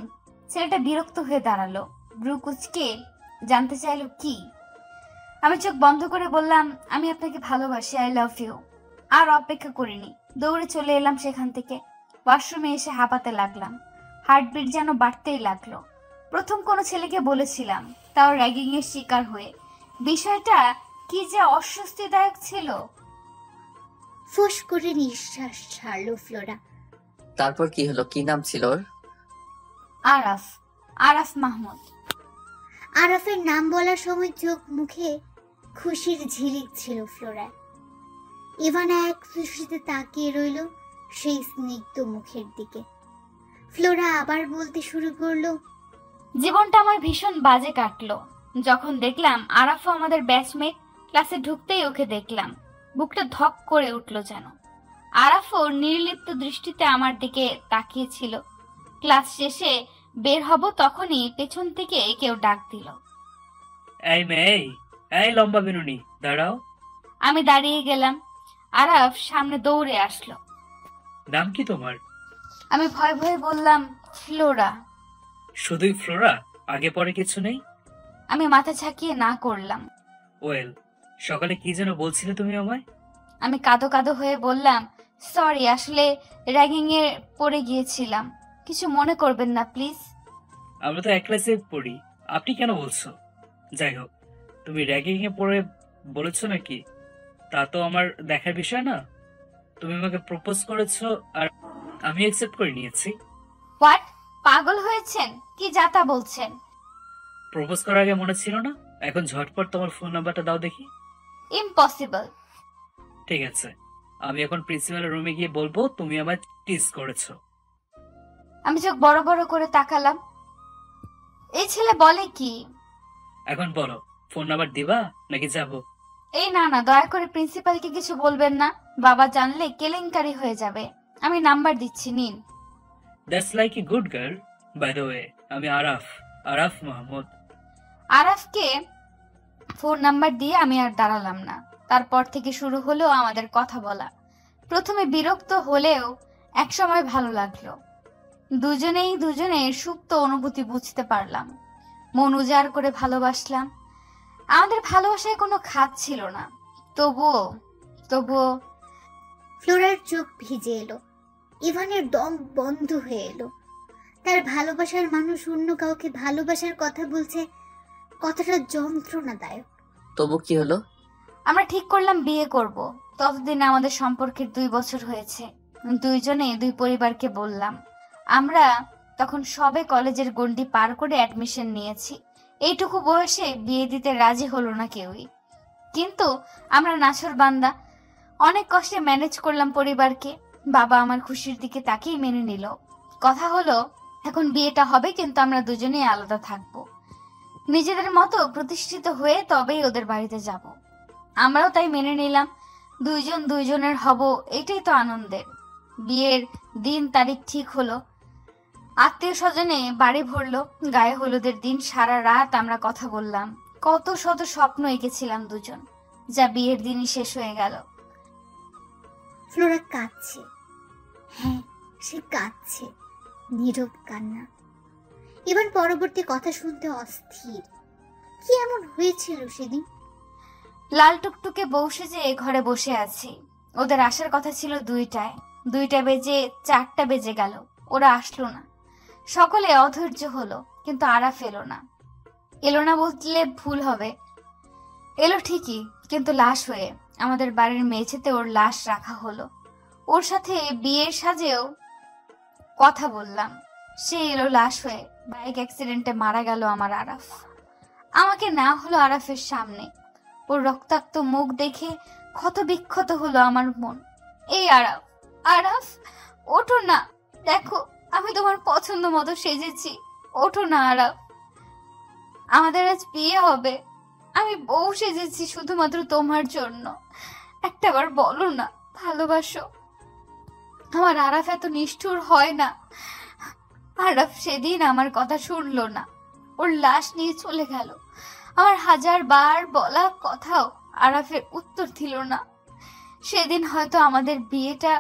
ছেলেটা বিরক্ত হয়ে দাঁড়ালো, ব্রু কুচকে জানতে চাইলো কি। আমি চোখ বন্ধ করে বললাম, আমি আপনাকে ভালোবাসি, আই লাভ ইউ। আর অপেক্ষা করিনি, দৌড়ে চলে এলাম সেখান থেকে। ওয়াশরুমে এসে হাঁপাতে লাগলাম। হার্টবিট যেন বাড়তেই লাগলো। প্রথম কোনো ছেলেকে বলেছিলাম, তাও র্যাগিং এর শিকার হয়ে। বিষয়টা কি যে অস্বস্তিদায়ক ছিল। ফোঁস করে নিঃশ্বাস ছাড়লো ফ্লোরা। তারপর কি হলো? কি নাম ছিল ওর? আরাফ। আরাফ মাহমুদ। আরাফের নাম বলার সময় চোখ মুখে খুশির ঝিলিক ছিল ফ্লোরার। ইভানা এক দৃষ্টিতে তাকিয়ে রইল সেই স্নিগ্ধ মুখের দিকে। ফ্লোরা আবার বলতে শুরু করলো, জীবনটা আমার ভীষণ বাজে কাটলো যখন দেখলাম আরাফও আমাদের ব্যাচমেট। ক্লাসে ঢুকতেই ওকে দেখলাম, বুকটা ধক করে উঠলো যেন। আরাফও নির্লিপ্ত দৃষ্টিতে আমার দিকে তাকিয়েছিল। ক্লাস শেষে বের হব তখনই পেছন থেকে কেউ ডাক দিল, এই মেয়ে, এই লম্বা বিনুনি, দাঁড়াও। আমি দাঁড়িয়ে গেলাম। আরাফ সামনে দৌড়ে আসলো। নাম কি তোমার? আমি ভয়ে ভয়ে বললাম, ফ্লোরা। শুধুই ফ্লোরা? আগে পরে কিছু নেই? আমি মাথা ঝাঁকিয়ে না করলাম। ওয়েল, সকালে কি যেন বলছিলে তুমি আমায়? আমি কাঁদো কাঁদো হয়ে বললাম, সরি, আসলে র্যাগিং এ পড়ে গিয়েছিলাম, কিছু মনে করবেন না প্লিজ। আমরা তো এক ক্লাসে পড়ি, আপনি কেন বলছো? যাই হোক, তুমি র্যাগিং এ পড়ে বলেছো নাকি তা তো আমার দেখার বিষয় না। তুমি আমাকে প্রপোজ করেছো আর আমি অ্যাকসেপ্ট করে নিয়েছি। হোয়াট? পাগল হয়েছেন কি যাতা বলছেন? প্রপোজ করার আগে মনে ছিল না? এখন ঝটপট তোমার ফোন নাম্বারটা দাও দেখি। ইম্পসিবল। ঠিক আছে, আমি এখন প্রিন্সিপালের রুমে গিয়ে বলবো তুমি আমায় টিজ করেছো। আমি চোখ বড় বড় করে তাকালাম। এই ছেলে বলে কি? এখন বলো, ফোন নাম্বার দিবা নাকি যাবো? এই না না, দয়া করে প্রিন্সিপালকে কিছু বলবেন না, বাবা জানলে কেলেঙ্কারি হয়ে যাবে। আমি নাম্বার দিচ্ছি, নিন। That's like a good girl. By the way, আমি আরাফ, আরাফ মাহমুদ। আরাফকে ফোন নাম্বার দিয়ে আমি আর দাঁড়ালাম না। তারপর থেকে শুরু হলো আমাদের কথা বলা। প্রথমে বিরক্ত হলেও একসময় ভালো লাগলো। দুজনেই দুজনের সুপ্ত অনুভূতি বুঝতে পারলাম, মন উজাড় করে ভালোবাসলাম। আমাদের ভালোবাসায় কোনো খাত ছিল না, তবুও ফ্লোরার চোখ ভিজে এলো। ইভানের দম বন্ধ হয়ে এলো। তার ভালোবাসার মানুষ অন্য কাউকে ভালোবাসার কথা বলছে, কথাটা যন্ত্রণাদায়ক। তবু কি হলো? আমরা ঠিক করলাম বিয়ে করব। ততদিন আমাদের সম্পর্কের 2 বছর হয়েছে। দুইজনে দুই পরিবারকে বললাম। আমরা তখন সবে কলেজের গণ্ডি পার করে অ্যাডমিশন নিয়েছি। এইটুকু বয়সে বিয়ে দিতে রাজি হলো না কেউই, কিন্তু আমরা নাছোড়বান্দা। অনেক কষ্টে ম্যানেজ করলাম পরিবারকে। বাবা আমার খুশির দিকে তাকিয়ে মেনে নিল। কথা হলো, এখন বিয়েটা হবে, কিন্তু আমরা দুজনেই আলাদা থাকবো। নিজেদের মতো প্রতিষ্ঠিত হয়ে তবেই ওদের বাড়িতে যাব। আমরাও তাই মেনে নিলাম। দুইজন দুইজনের হব, এটাই তো আনন্দের। বিয়ের দিন তারিখ ঠিক হলো। আত্মীয় স্বজনে বাড়ি ভরলো। গায়ে হলুদের দিন সারা রাত আমরা কথা বললাম। কত শত স্বপ্ন এঁকেছিলাম দুজন, যা বিয়ের দিনই শেষ হয়ে গেল। ফ্লোরা কাঁদছে। হ্যাঁ, সে কাঁদছে, নীরব কান্না। ইভান পরবর্তী কথা শুনতে অস্থির। কি এমন হয়েছিল সেদিন? লাল টুকটুকে বউ সেজে ঘরে বসে আছি। ওদের আসার কথা ছিল 2টায়, 2টা বেজে 4টা বেজে গেল, ওরা আসলো না। সকলে অধৈর্য হলো, কিন্তু আরাফ এলো না। এলো না বললে ভুল হবে, এলো ঠিকই, কিন্তু লাশ হয়ে। আমাদের বাড়ির মেঝেতে ওর লাশ রাখা হলো। ওর সাথে বিয়ের সাজেও কথা বললাম, সে এলো লাশ হয়ে। বাইক অ্যাক্সিডেন্টে মারা গেল আমার আরাফ। আমাকে না হলো আরাফের সামনে। ওর রক্তাক্ত মুখ দেখে ক্ষত বিক্ষত হলো আমার মন। এই আরাফ, আরাফ ওঠো না, দেখো আমি তোমার পছন্দ মতো সেজেছি, ওঠো না আরাফ, আমাদের আজ বিয়ে হবে। আমি বউ সেজেছি শুধুমাত্র তোমার জন্য, একটাবার বলো না ভালোবাসো। আমার আরাফ এত নিষ্ঠুর হয় না। আরাফ সেদিন আমার কথা শুনলো না, ওর লাশ নিয়ে চলে গেল। আমার 1000বার বলা কথাও আরাফের উত্তর দিল না। সেদিন হয়তো আমাদের বিয়েটা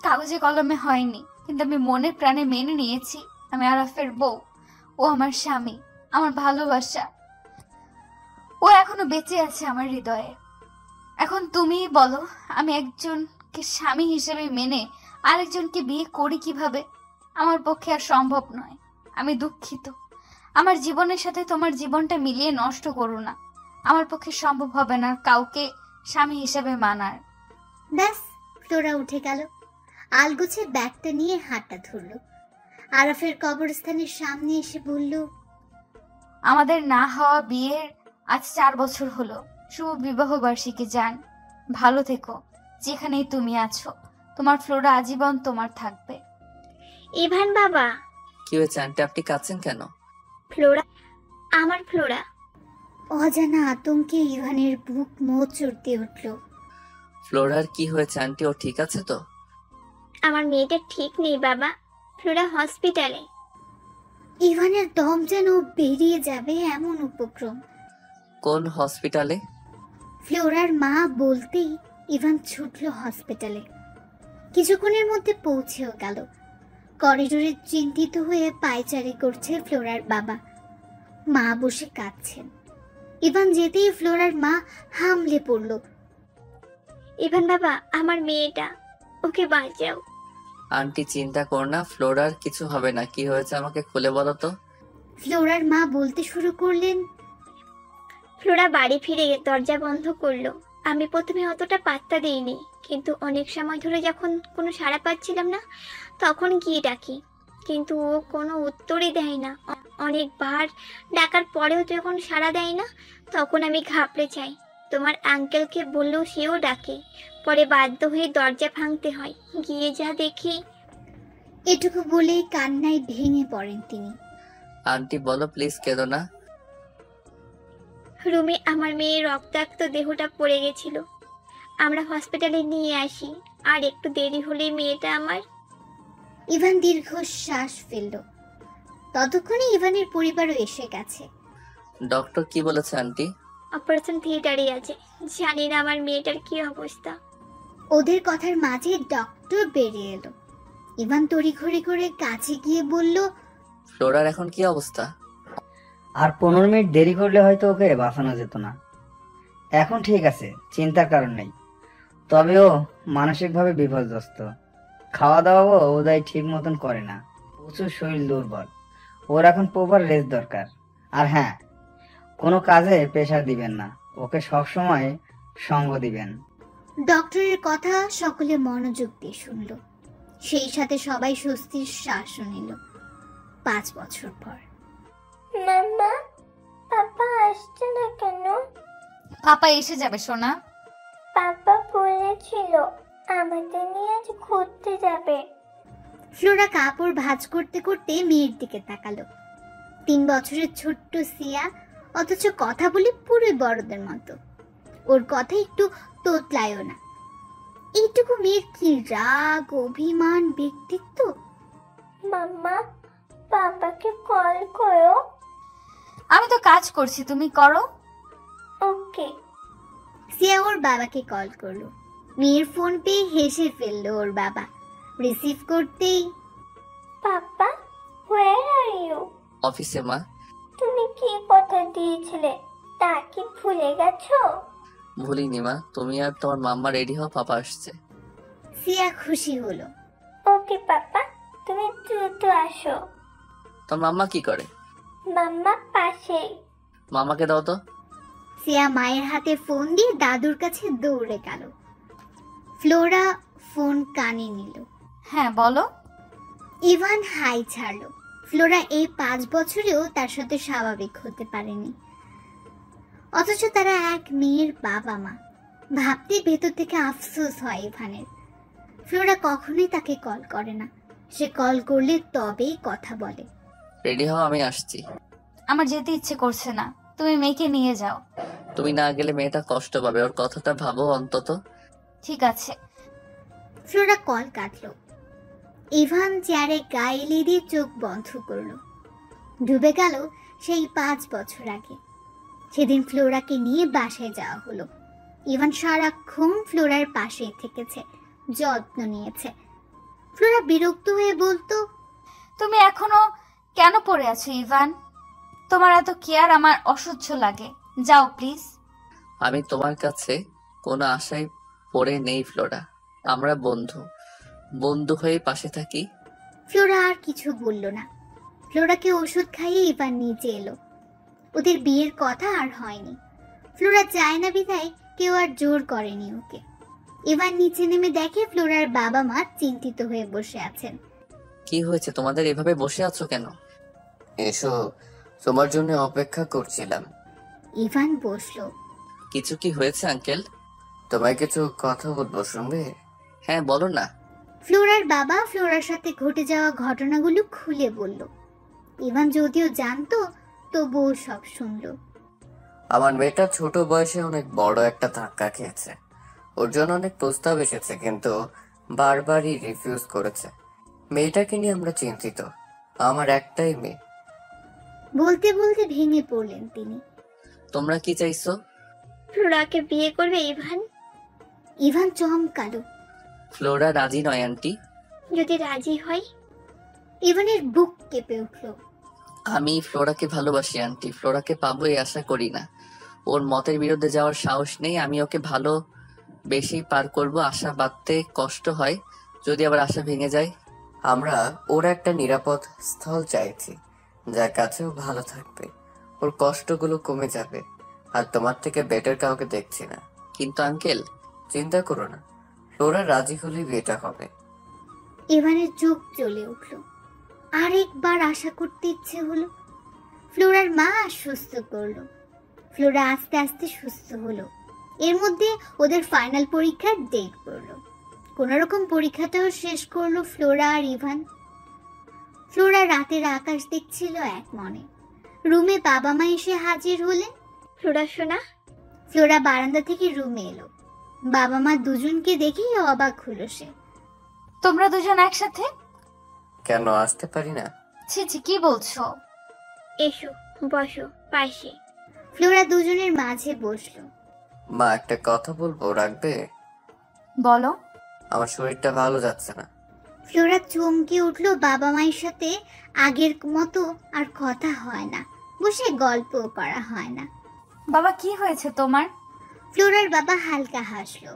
কাগজে কলমে হয়নি, কিন্তু আমি মনে প্রাণে মেনে নিয়েছি আমি আরাফের বউ, ও আমার স্বামী, আমার ভালোবাসা। ও এখনো বেঁচে আছে আমার হৃদয়ে। এখন তুমিই বলো, আমি একজনকে স্বামী হিসেবে মেনে আরেকজনকে বিয়ে করি কিভাবে? আমার পক্ষে আর সম্ভব নয়। আমি দুঃখিত, আমার জীবনের সাথে তোমার জীবনটা মিলিয়ে নষ্ট করো না। আমার পক্ষে সম্ভব হবে না কাউকে স্বামী হিসেবে মানার। ব্যাস, ফ্লোরা উঠে গেল। আলগোছে ব্যাগটা নিয়ে হাতটা ধরল। আরাফের কবরস্থানের সামনে এসে বলল, আমাদের না হওয়া বিয়ের আজ 4 বছর হলো। শুভ বিবাহ বার্ষিকী জান, ভালো থেকো যেখানেই তুমি আছো। তোমার ফ্লোরা আজীবন তোমার থাকবে। ইভান বাবা। কি হয়েছে আন্টি, আপনি কাঁদছেন কেন? ফ্লোরা, আমার ফ্লোরা। অজানা আতঙ্কে ইভানের বুক মোচড় দিয়ে উঠল। ফ্লোরার কি হয়েছে আন্টি, ও ঠিক আছে তো? আমার মেয়েটা ঠিক নেই বাবা, ফ্লোরা হসপিটালে। ইভানের দম যেন বেরিয়ে যাবে এমন উপক্রম। কোন হসপিটালে? ফ্লোরার মা বলতেই ইভান ছুটল হসপিটালে। কিছুক্ষণের মধ্যে পৌঁছেও গেল। করিডোরে চিন্তিত হয়ে পায়চারি করছে ফ্লোরার বাবা। মা বসে কাঁদছেন। ইভান যেতেই ফ্লোরার মা হামলে পড়ল। ইভান বাবা, আমার মেয়েটা, ওকে বাঁচাও। আন্টি চিন্তা কর না, ফ্লোরার কিছু হবে না। কি হয়েছে আমাকে খুলে বলো তো। ফ্লোরার মা বলতে শুরু করলেন। ফ্লোরা বাড়ি ফিরে দরজা বন্ধ করলো। আমি প্রথমে অতটা পাত্তা দিইনি, কিন্তু অনেক সময় ধরে যখন কোনো সাড়া পাচ্ছিলাম না, তখন গিয়ে ডাকি, কিন্তু ও কোনো উত্তরই দেয় না। অনেকবার ডাকার পরেও যখন সাড়া দেয় না, তখন আমি ঘাবড়ে যাই। তোমার আঙ্কেলকে বললেও সেও ডাকে। পরে বাধ্য হয়ে দরজা ভাঙতে হয়। গিয়ে যা দেখি। এটুকু বলেই কান্নায় ভেঙে পড়েন তিনি। আন্টি বলো প্লিজ, কেঁদো না। রুমে আমার মেয়ের রক্তাক্ত দেহটা পড়ে গেছিল। আমরা হসপিটালে নিয়ে আসি, আর একটু দেরি হলেই মেয়েটা আমার। ইভান দীর্ঘশ্বাস ফেলল। ততক্ষণে ইভানের পরিবারও এসে গেছে। ডক্টর কি বলেছে আন্টি? অপারেশন থিয়েটারে আছে। জানি না আমার মেয়েটার কি অবস্থা। ওদের কথার মাঝে ডক্টর বেরিয়ে এলো। ইভান তড়িঘড়ি করে কাছে গিয়ে বলল, ফ্লোরার এখন কি অবস্থা? আর 15 মিনিট দেরি করলে হয়তো ওকে বাঁচানো যেত না। এখন ঠিক আছে, চিন্তার কারণ নেই। তবে ও মানসিকভাবে বিপর্যস্ত। খাওয়া দাওয়াও ওদাই ঠিক মতন করে না, প্রচুর শরীর দুর্বল। ওর এখন প্রপার রেস্ট দরকার। আর হ্যাঁ, কোনো কাজে প্রেশার দিবেন না, ওকে সবসময় সঙ্গ দিবেন। ডক্টরের কথা সকলে মনোযোগ দিয়ে শুনল। সেই সাথে সবাই স্বস্তির শ্বাসও নিল। 5 বছর পর। মাম্মা, পাপা আসছে না কেন? পাপা এসে যাবে সোনা। পাপা বলেছিল আমাদের নিয়ে আজ ঘুরতে যাবে। ফ্লোরা কাপড় ভাঁজ করতে করতে মেয়ের দিকে তাকালো। 3 বছরের ছোট্ট সিয়া, অথচ কথা বলে পুরো বড়দের মতো। ওর কথা একটু তোতলায়ও না। এইটুকু মেয়ের কি রাগ, অভিমান, ব্যক্তিত্ব! মাম্মা, পাপাকে কল করো। আমি তো কাজ করছি, তুমি করো। ওকে। সিয়া ওর বাবাকে কল করলো। মেয়ের ফোন পেয়ে হেসে ফেললো ওর বাবা। রিসিভ করতেই, পাপা, হোয়ার আর ইউ? অফিসে মা। তুমি কি কথা দিয়েছিলে তা কি ভুলে গেছো? ভুলিনি মা, তুমি আর তোমার মাম্মা রেডি হও, পাপা আসছে। সিয়া খুশি হলো। ওকে পাপা, তুমি দ্রুত আসো। তোর মাম্মা কি করে? মাম্মা পাশেই। মামাকে দাও তো। সিয়া মায়ের হাতে ফোন দিয়ে দাদুর কাছে দৌড়ে গেল। ফ্লোরা ফোন কানে নিল। হ্যাঁ বলো। ইভান হাই ছাড়লো। ফ্লোরা এই 5 বছরেও তার সাথে স্বাভাবিক হতে পারেনি, অথচ তারা এক মেয়ের বাবা মা। ভাবতে ভেতর থেকে আফসোস হয় ইভানের। ফ্লোরা কখনোই তাকে কল করে না, সে কল করলে তবেই কথা বলে। রেডি হও, আমি আসছি। আমার যেতে ইচ্ছে করছে না, তুমি মেয়েকে নিয়ে যাও। তুমি না গেলে মেয়েটা কষ্ট পাবে, ওর কথাটা ভাবো অন্তত। ঠিক আছে। ফ্লোরা কল কাটলো। ইভান চেয়ারে গায়ে এলিয়ে দিয়ে চোখ বন্ধ করলো। ডুবে গেল সেই 5 বছর আগে। সেদিন ফ্লোরাকে নিয়ে বাসায় যাওয়া হলো। ইভান সারাক্ষণ ফ্লোরার পাশেই থেকেছে, যত্ন নিয়েছে। ফ্লোরা বিরক্ত হয়ে বলতো, তুমি এখনো কেন পড়ে আছো ইভান? তোমার এত কেয়ার আমার অসহ্য লাগে, যাও প্লিজ। আমি তোমার কাছে কোনো আশায় পড়ে নেই ফ্লোরা, আমরা বন্ধু, বন্ধু হয়ে পাশে থাকি। ফ্লোরা আর কিছু বলল না। ফ্লোরাকে ওষুধ খাইয়ে ইভান নিচে এলো। ওদের বিয়ের কথা আর হয়নি। ফ্লোরা চায় না বিধায় কেউ আর জোর করেনি ওকে। ইভান নিচে নেমে দেখে ফ্লোরার বাবা মা চিন্তিত হয়ে বসে আছেন। কি হয়েছে তোমাদের, এভাবে বসে আছো কেন? এসো, তোমার জন্য অপেক্ষা করছিলাম। ইভান বসলো। কিছু কি হয়েছে আঙ্কেল? তোমায় কিছু কথা বলবো, শুনবে? হ্যাঁ বলো না। ফ্লোরার বাবা ফ্লোরার সাথে ঘটে যাওয়া ঘটনাগুলো খুলে বলল। ইভান যদিও জানতো, তবুও সব শুনলো। আমার মেয়েটা ছোট বয়সে অনেক বড় একটা ধাক্কা খেয়েছে। ওর জন্য অনেক প্রস্তাব এসেছে, কিন্তু বারবারই রিফিউজ করেছে। মেয়েটাকে নিয়ে আমরা চিন্তিত, আমার একটাই মেয়ে। বলতে বলতে ভেঙে পড়লেন তিনি। তোমরা কি চাইছো? ফ্লোরাকে বিয়ে করবে ইভান? ইভান চমকালো। ফ্লোরা রাজি নয় আন্টি। যদি রাজি হয়? ইভানের বুক কেঁপে উঠল। আমি ফ্লোরাকে ভালোবাসি আন্টি, ফ্লোরাকে পাবো এই আশা করি না। ওর মতের বিরুদ্ধে যাওয়ার সাহস নেই। আমি ওকে ভালো বেশি পার করব। আশা বাঁধতে কষ্ট হয়, যদি আবার আশা ভেঙে যায়। আমরা ওর একটা নিরাপদ স্থল চাইছি, যার কাছেও ভালো থাকবে, ওর কষ্টগুলো কমে যাবে। আর তোমার থেকে বেটার কাউকে দেখছি না। কিন্তু আঙ্কেল, চিন্তা করো না, ফ্লোরা রাজি হলেই বিয়েটা হবে। ইভানের চোখ জ্বলে উঠল। আরেকবার আশা করতে ইচ্ছে হলো। ফ্লোরার মা আশ্বস্ত করলো। ফ্লোরা আস্তে আস্তে সুস্থ হলো। এর মধ্যে ওদের ফাইনাল পরীক্ষার ডেট পড়লো। কোনোরকম পরীক্ষাটাও শেষ করলো ফ্লোরা আর ইভান। ফ্লোরা রাতের আকাশ দেখছিল এক মনে। রুমে বাবা মা এসে হাজির হলেন। ফ্লোরা শোনা। ফ্লোরা বারান্দা থেকে রুমে এলো। বাবা মা দুজনকে দেখেই অবাক হলো সে। তোমরা দুজন একসাথে? কেন আসতে পারি না? ছি ছি, কি বলছো? এসো, বসো পাশে। ফ্লোরা দুজনের মাঝে বসলো। মা, একটা কথা বলবো, রাখবে? বলো। আমার শরীরটা ভালো যাচ্ছে না। ফ্লোরা চমকে উঠলো। বাবা মায়ের সাথে আগের মতো আর কথা হয় না, বসে গল্পও করা হয় না। বাবা, কি হয়েছে তোমার? ফ্লোরার বাবা হালকা হাসলো।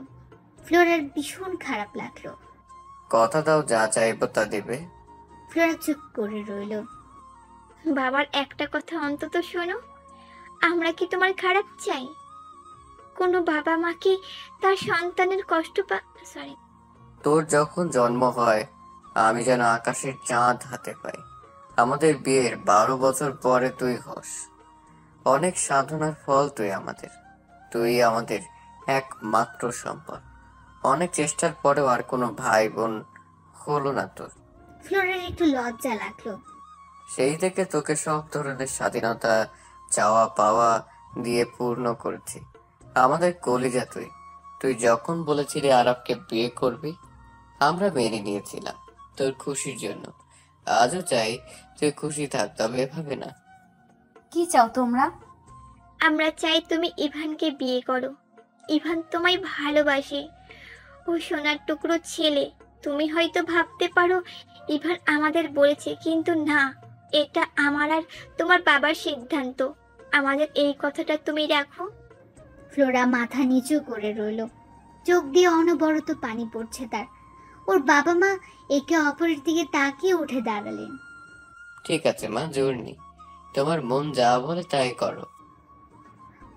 ফ্লোরার ভীষণ খারাপ লাগলো। কথা দাও, যা চাইবো তা দেবে। ফ্লোরা চুপ করে রইল। বাবার একটা কথা অন্তত শোনো, আমরা কি তোমার খারাপ চাই? কোনো বাবা মা কি তার সন্তানের কষ্ট সরি, তোর যখন জন্ম হয় আমি যেন আকাশের চাঁদ হাতে পাই। আমাদের বিয়ের 12 বছর পরে তুই হস। অনেক সাধনার ফল তুই আমাদের একমাত্র সম্পদ। অনেক চেষ্টার পরেও আর কোনো ভাই বোন হলো না তোর। ফ্লোরার একটু লজ্জা লাগলো। সেই থেকে তোকে সব ধরনের স্বাধীনতা চাওয়া পাওয়া দিয়ে পূর্ণ করেছি। আমাদের কলিজা তুই যখন বলেছিলি আরবকে বিয়ে করবি, আমরা মেনে নিয়েছিলাম তোর খুশির জন্য। আজও চাই তুই খুশি থাক, তবে এভাবে না। কি চাও তোমরা? আমরা চাই তুমি ইভানকে বিয়ে করো। ইভান তোমায় ভালোবাসে, ও সোনার টুকরো ছেলে। তুমি হয়তো ভাবতে পারো ইভান আমাদের বলেছে, কিন্তু না, এটা আমার আর তোমার বাবার সিদ্ধান্ত। আমাদের এই কথাটা তুমি রাখো। ফ্লোরা মাথা নিচু করে রইল, চোখ দিয়ে অনবরত পানি পড়ছে তার। ওর বাবা মা একে অপরের দিকে তাকিয়ে উঠে দাঁড়ালেন। ঠিক আছে মা, জোর নেই, তোমার মন যা বলে তাই করো।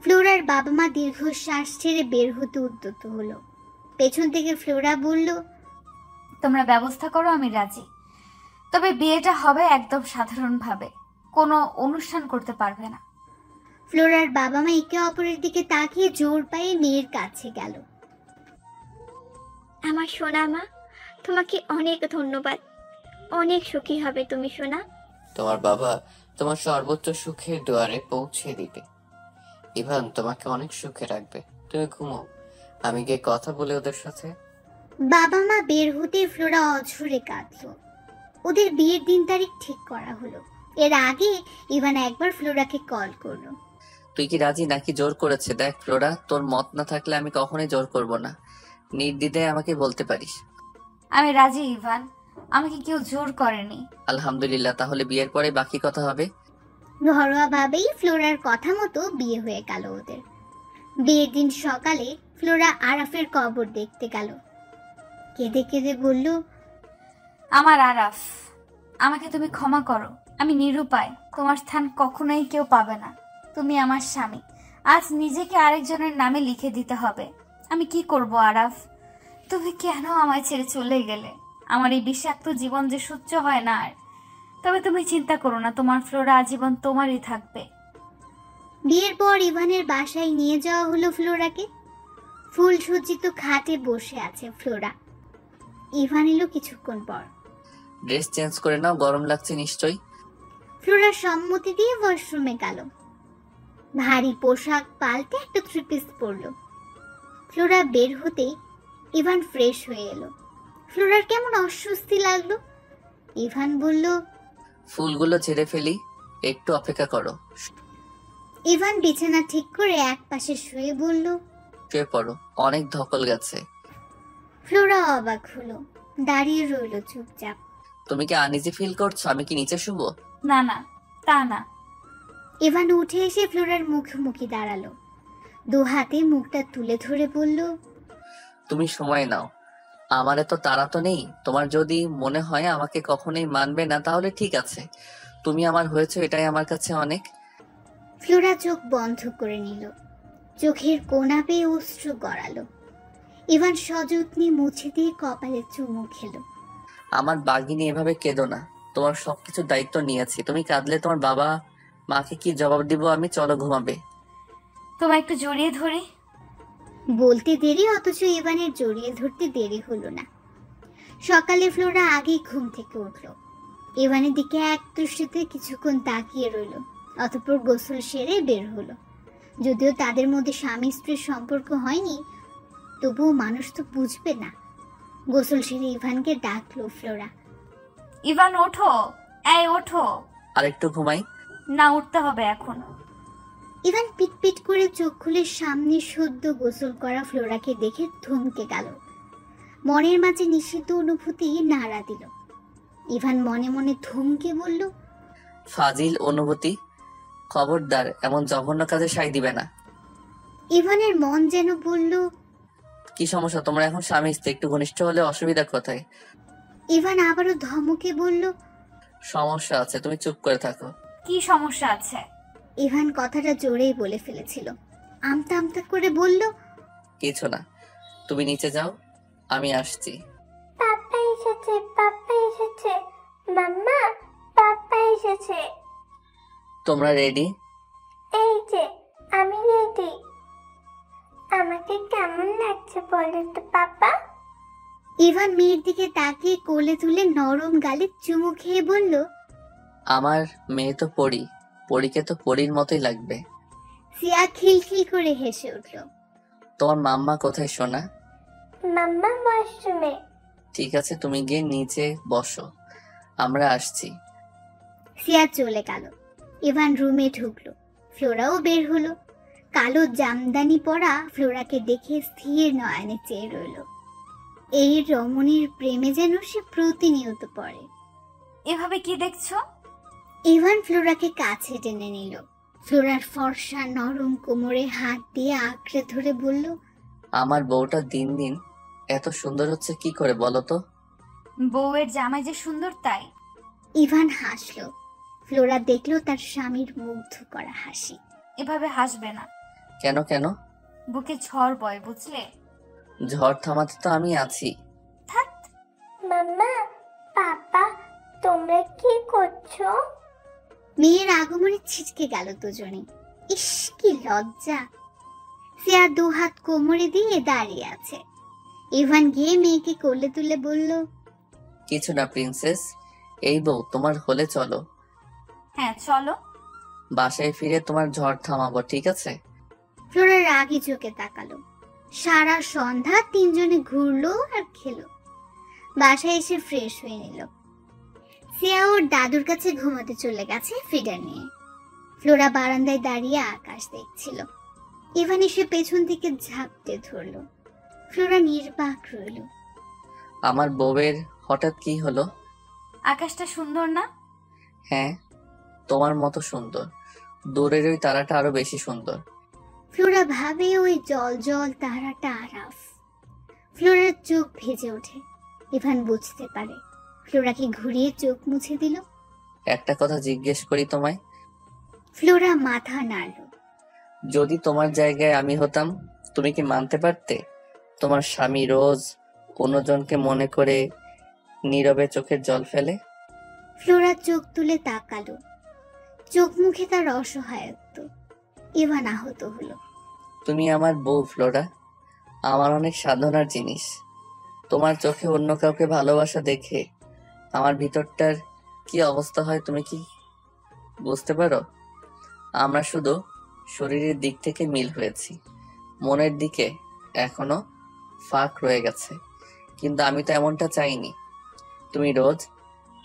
ফ্লোরার বাবা মা দীর্ঘশ্বাস ছেড়ে বের হতে উদ্যত হলো। পেছন থেকে ফ্লোরা বলল, তোমরা ব্যবস্থা করো, আমি রাজি। তবে বিয়েটা হবে একদম সাধারণভাবে, কোনো অনুষ্ঠান করতে পারবে না। ফ্লোরার বাবা মা একে অপরের দিকে তাকিয়ে জোর পায়ে মেয়ের কাছে গেল। আমার সোনা মা, তোমাকে অনেক ধন্যবাদ। অনেক সুখী হবে তুমি সোনা। তোমার বাবা তোমার সর্বোচ্চ সুখের দুয়ারে পৌঁছে দিবে। ইভান তোমাকে অনেক সুখে রাখবে। তুমি ঘুমো, আমি গিয়ে কথা বলে ওদের সাথে। বাবা মা বের হতে ফ্লোরা অঝরে কাঁদল। ওদের বিয়ের দিন তারিখ ঠিক করা হলো। এর আগে ইভান একবার ফ্লোরাকে কল করলো। তুই কি রাজি নাকি জোর করেছে? দেখ ফ্লোরা, তোর মত না থাকলে আমি কখনোই জোর করব না। নির্দ্বিধায় আমাকে বলতে পারিস। আমি রাজি ইভান, আমাকে কেউ জোর করেনি। আলহামদুলিল্লাহ, তাহলে বিয়ের পরে বাকি কথা হবে। ঘরোয়া ভাবেই ফ্লোরার কথা মতো বিয়ে হয়ে গেল ওদের। বিয়ের দিন সকালে ফ্লোরা আরাফের কবর দেখতে গেল। কেঁদে কেঁদে বলল, আমার আরাফ, আমাকে তুমি ক্ষমা করো। আমি নিরুপায়, তোমার স্থান কখনোই কেউ পাবে না। তুমি আমার স্বামী, আজ নিজেকে আরেকজনের নামে লিখে দিতে হবে। আমি কি করব আরাফ? তুমি কেন আমায় ছেড়ে চলে গেলে? আমার এই বিষাক্ত জীবন যে সহ্য হয় না আর। তবে তুমি চিন্তা করো না, তোমার ফ্লোরা আজীবন তোমারই থাকবে। বিয়ের পর ইভানের বাসায় নিয়ে যাওয়া হলো ফ্লোরাকে। ফুল সজ্জিত খাটে বসে আছে ফ্লোরা। ইভান এলো কিছুক্ষণ পর। ড্রেস চেঞ্জ করে নাও, গরম লাগছে নিশ্চয়ই। ফ্লোরা সম্মতি দিয়ে ওয়াশরুমে গেল। ভারী পোশাক পাল্টে একটা থ্রি পিস পরলো। ফ্লোরা বের হতেই ইভান ফ্রেশ হয়ে এলো। ফ্লোরার কেমন অস্বস্তি লাগলো। ইভান বলল, ফুলগুলো ছেড়ে ফেলি, একটু অপেক্ষা করো। ইভান বিছানা ঠিক করে এক পাশে শুয়ে বলল, শুয়ে পড়ো, অনেক ধকল গেছে। ফ্লোরা অবাক হলো, দাঁড়িয়ে রইল চুপচাপ। তুমি কি আনইজি ফিল করছো? আমি কি নিচে শুবো? না না, তা না। ইভান উঠে এসে ফ্লোরার মুখোমুখি দাঁড়ালো। দু হাতে মুখটা তুলে ধরে বলল, তুমি সময় নাও, আমার এত তাড়া তো নেই। তোমার যদি মনে হয় আমাকে কখনোই মানবে না, তাহলে ঠিক আছে। তুমি আমার হয়েছো, এটাই আমার কাছে অনেক। ফ্লোরা চোখ বন্ধ করে নিল। চোখের কোনা পেয়ে অশ্রু গড়ালো। ইভান সযত্নে মুছে দিয়ে কপালে চুমু খেলো। আমার বাঘিনী এভাবে কেঁদো না, তোমার সবকিছুর দায়িত্ব নিয়েছি। তুমি কাঁদলে তোমার বাবা মাকে কি জবাব দিব আমি? চলো ঘুমাবে। তোমায় একটু জড়িয়ে ধরি। বলতে দেরি, অথচ ইভানের জড়িয়ে ধরতে দেরি হলো না। সকালে ফ্লোরা আগেই ঘুম থেকে উঠল। ইভানের দিকে এক দৃষ্টিতে কিছুক্ষণ তাকিয়ে রইল, অতঃপর গোসল সেরে বের হলো। যদিও তাদের মধ্যে স্বামী স্ত্রীর সম্পর্ক হয়নি, তবুও মানুষ তো বুঝবে না। গোসল সেরে ইভানকে ডাকলো ফ্লোরা। ইভান ওঠো, এই ওঠো। আর একটু ঘুমাই। না, উঠতে হবে এখন। ইভান পিটপিট করে চোখ খুলে সামনে সদ্য গোসল করা ফ্লোরাকে দেখে থমকে গেল। মনের মাঝে নিষিদ্ধ অনুভূতি নাড়া দিল। ইভান মনে মনে থমকে বলল, ফাজিল অনুভূতি, খবরদার এমন জঘন্য কাজে সাই দিবে না। ইভানের মন যেন বলল, কি সমস্যা? তোমরা এখন স্বামী স্ত্রী, একটু ঘনিষ্ঠ হলে অসুবিধা কোথায়? ইভান আবারও ধমকে বলল, সমস্যা আছে, তুমি চুপ করে থাকো। কি সমস্যা আছে? ইভান কথাটা জোরেই বলে ফেলেছিল। আমতা আমতা করে বলল, কিছু না, তুমি নিচে যাও, আমি আসছি। পাপ্পা এসেছে, পাপ্পা এসেছে, মাম্মা পাপ্পা এসেছে। তোমরা রেডি? এই যে আমি রেডি। আমাকে কেমন লাগছে বলো তো পাপা? ইভান মেয়ের দিকে তাকিয়ে কোলে তুলে নরম গালে চুমু খেয়ে বলল, আমার মেয়ে তো পরী, পরীকে তো পরীর মতোই লাগবে। সিয়া খিলখিল করে হেসে উঠল। তোমার মাম্মা কোথায় সোনা? মাম্মা ওয়াশরুমে। ঠিক আছে, তুমি গিয়ে নিচে বসো, আমরা আসছি। সিয়া চলে গেল। ইভান রুমে ঢুকলো। ফ্লোরাও বের হলো। কালো জামদানি পরা ফ্লোরাকে দেখে স্থির নয়নে চেয়ে রইল। এই রমণীর প্রেমে যেন সে প্রতিনিয়ত পড়ে। এভাবে কি দেখছো? ইভান ফ্লোরাকে কাছে টেনে নিল। ফ্লোরার ফর্সা নরম কোমরে হাত দিয়ে আঁকড়ে ধরে বলল, আমার বউটা দিন দিন এত সুন্দর হচ্ছে কি করে বলো তো? বউয়ের জামাই যে সুন্দর তাই। ইভান হাসলো। ফ্লোরা দেখলো তার স্বামীর মুগ্ধ করা হাসি। এভাবে হাসবে না, কেন কেন? বুকে ঝড় বয় বুঝলে। ঝড় থামাতে তো আমি আছি। মাম্মা, পাপা, তোমরা কি করছো? মেয়ের আগমনে ছিটকে গেল দুজনে। ইস কি লজ্জা। সিয়া দু হাত কোমরে দিয়ে দাঁড়িয়ে আছে। ইভান গিয়ে মেয়েকে কোলে তুলে বলল, কিছু না প্রিন্সেস, এই বউ তোমার হলে চলো। হ্যাঁ চলো। বাসায় ফিরে তোমার ঝড় থামাবো, ঠিক আছে? ফ্লোরা রাগি চোখে তাকালো। সারা সন্ধ্যা তিনজনে ঘুরলো আর খেলো। বাসায় এসে ফ্রেশ হয়ে নিল। সিয়া ওর দাদুর কাছে ঘুমাতে চলে গেছে ফিডার নিয়ে। ফ্লোরা বারান্দায় দাঁড়িয়ে আকাশ দেখছিল। ইভান এসে পেছন থেকে ঝাপটে ধরলো। ফ্লোরা নির্বাক রইল। আমার বউয়ের হঠাৎ কি হলো? আকাশটা সুন্দর না? হ্যাঁ, তোমার মতো সুন্দর। দূরের ওই তারাটা আরো বেশি সুন্দর। ফ্লোরা ভাবে ওই জল জল তারাটা আরাফ। ফ্লোরার চোখ ভেজে ওঠে। ইভান বুঝতে পারে। ফ্লোরাকে ঘুরিয়ে চোখ মুছে দিল। একটা কথা জিজ্ঞেস করি তোমায়। ফ্লোরা মাথা নাড়ল। যদি তোমার জায়গায় আমি হতাম, তুমি কি মানতে পারতে তোমার স্বামী রোজ অন্যজনকে মনে করে নীরবে চোখের জল ফেলে? ফ্লোরা চোখ তুলে তাকালো। চোখ মুখে তার অসহায়ত্ব। ইভান আহত হলো। তুমি আমার বউ ফ্লোরা, আমার অনেক সাধনার জিনিস। তোমার চোখে অন্য কাউকে ভালোবাসা দেখে আমার ভিতরটার কি অবস্থা হয় তুমি কি বুঝতে পারো? আমরা শুধু শরীরের দিক থেকে মিল হয়েছি, মনের দিকে এখনো ফাঁক রয়ে গেছে। কিন্তু আমি তো এমনটা চাইনি। তুমি রোজ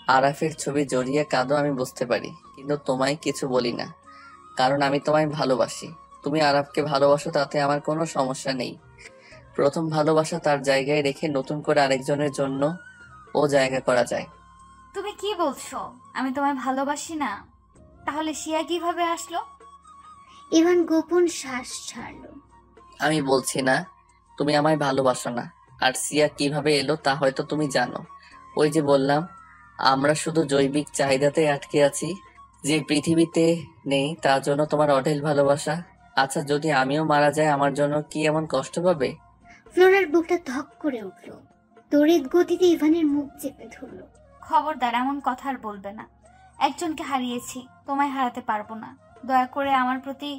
আরাফের ছবি জড়িয়ে কাঁদো আমি বুঝতে পারি, কিন্তু তোমায় কিছু বলি না, কারণ আমি তোমায় ভালোবাসি। তুমি আরাফকে ভালোবাসো, তাতে আমার কোনো সমস্যা নেই। প্রথম ভালোবাসা তার জায়গায় রেখে নতুন করে আরেকজনের জন্য ও জায়গা করা যায়। তুমি কি বলছো? আমি তোমায় ভালোবাসি না? তাহলে শিয়া কিভাবে আসলো? ইভান গোপন শ্বাস ছাড়ল। আমি বলছি না তুমি আমায় ভালোবাসো না। আর সিয়া কিভাবে এলো তা হয়তো তুমি জানো। ওই যে বললাম, আমরা শুধু জৈবিক চাহিদাতে আটকে আছি, যে পৃথিবীতে নেই তার জন্য তোমার অঢেল ভালোবাসা। আচ্ছা, যদি আমিও মারা যাই আমার জন্য কি এমন কষ্ট পাবে? ফ্লোরার বুকটা ধক করে উঠল। তড়িৎ গতিতে ইভানের মুখ চেপে ধরল। খবরদার এমন কথা আর বলবে না। একজনকে হারিয়েছি, তোমায় হারাতে পারবো না। দয়া করে আমার প্রতি।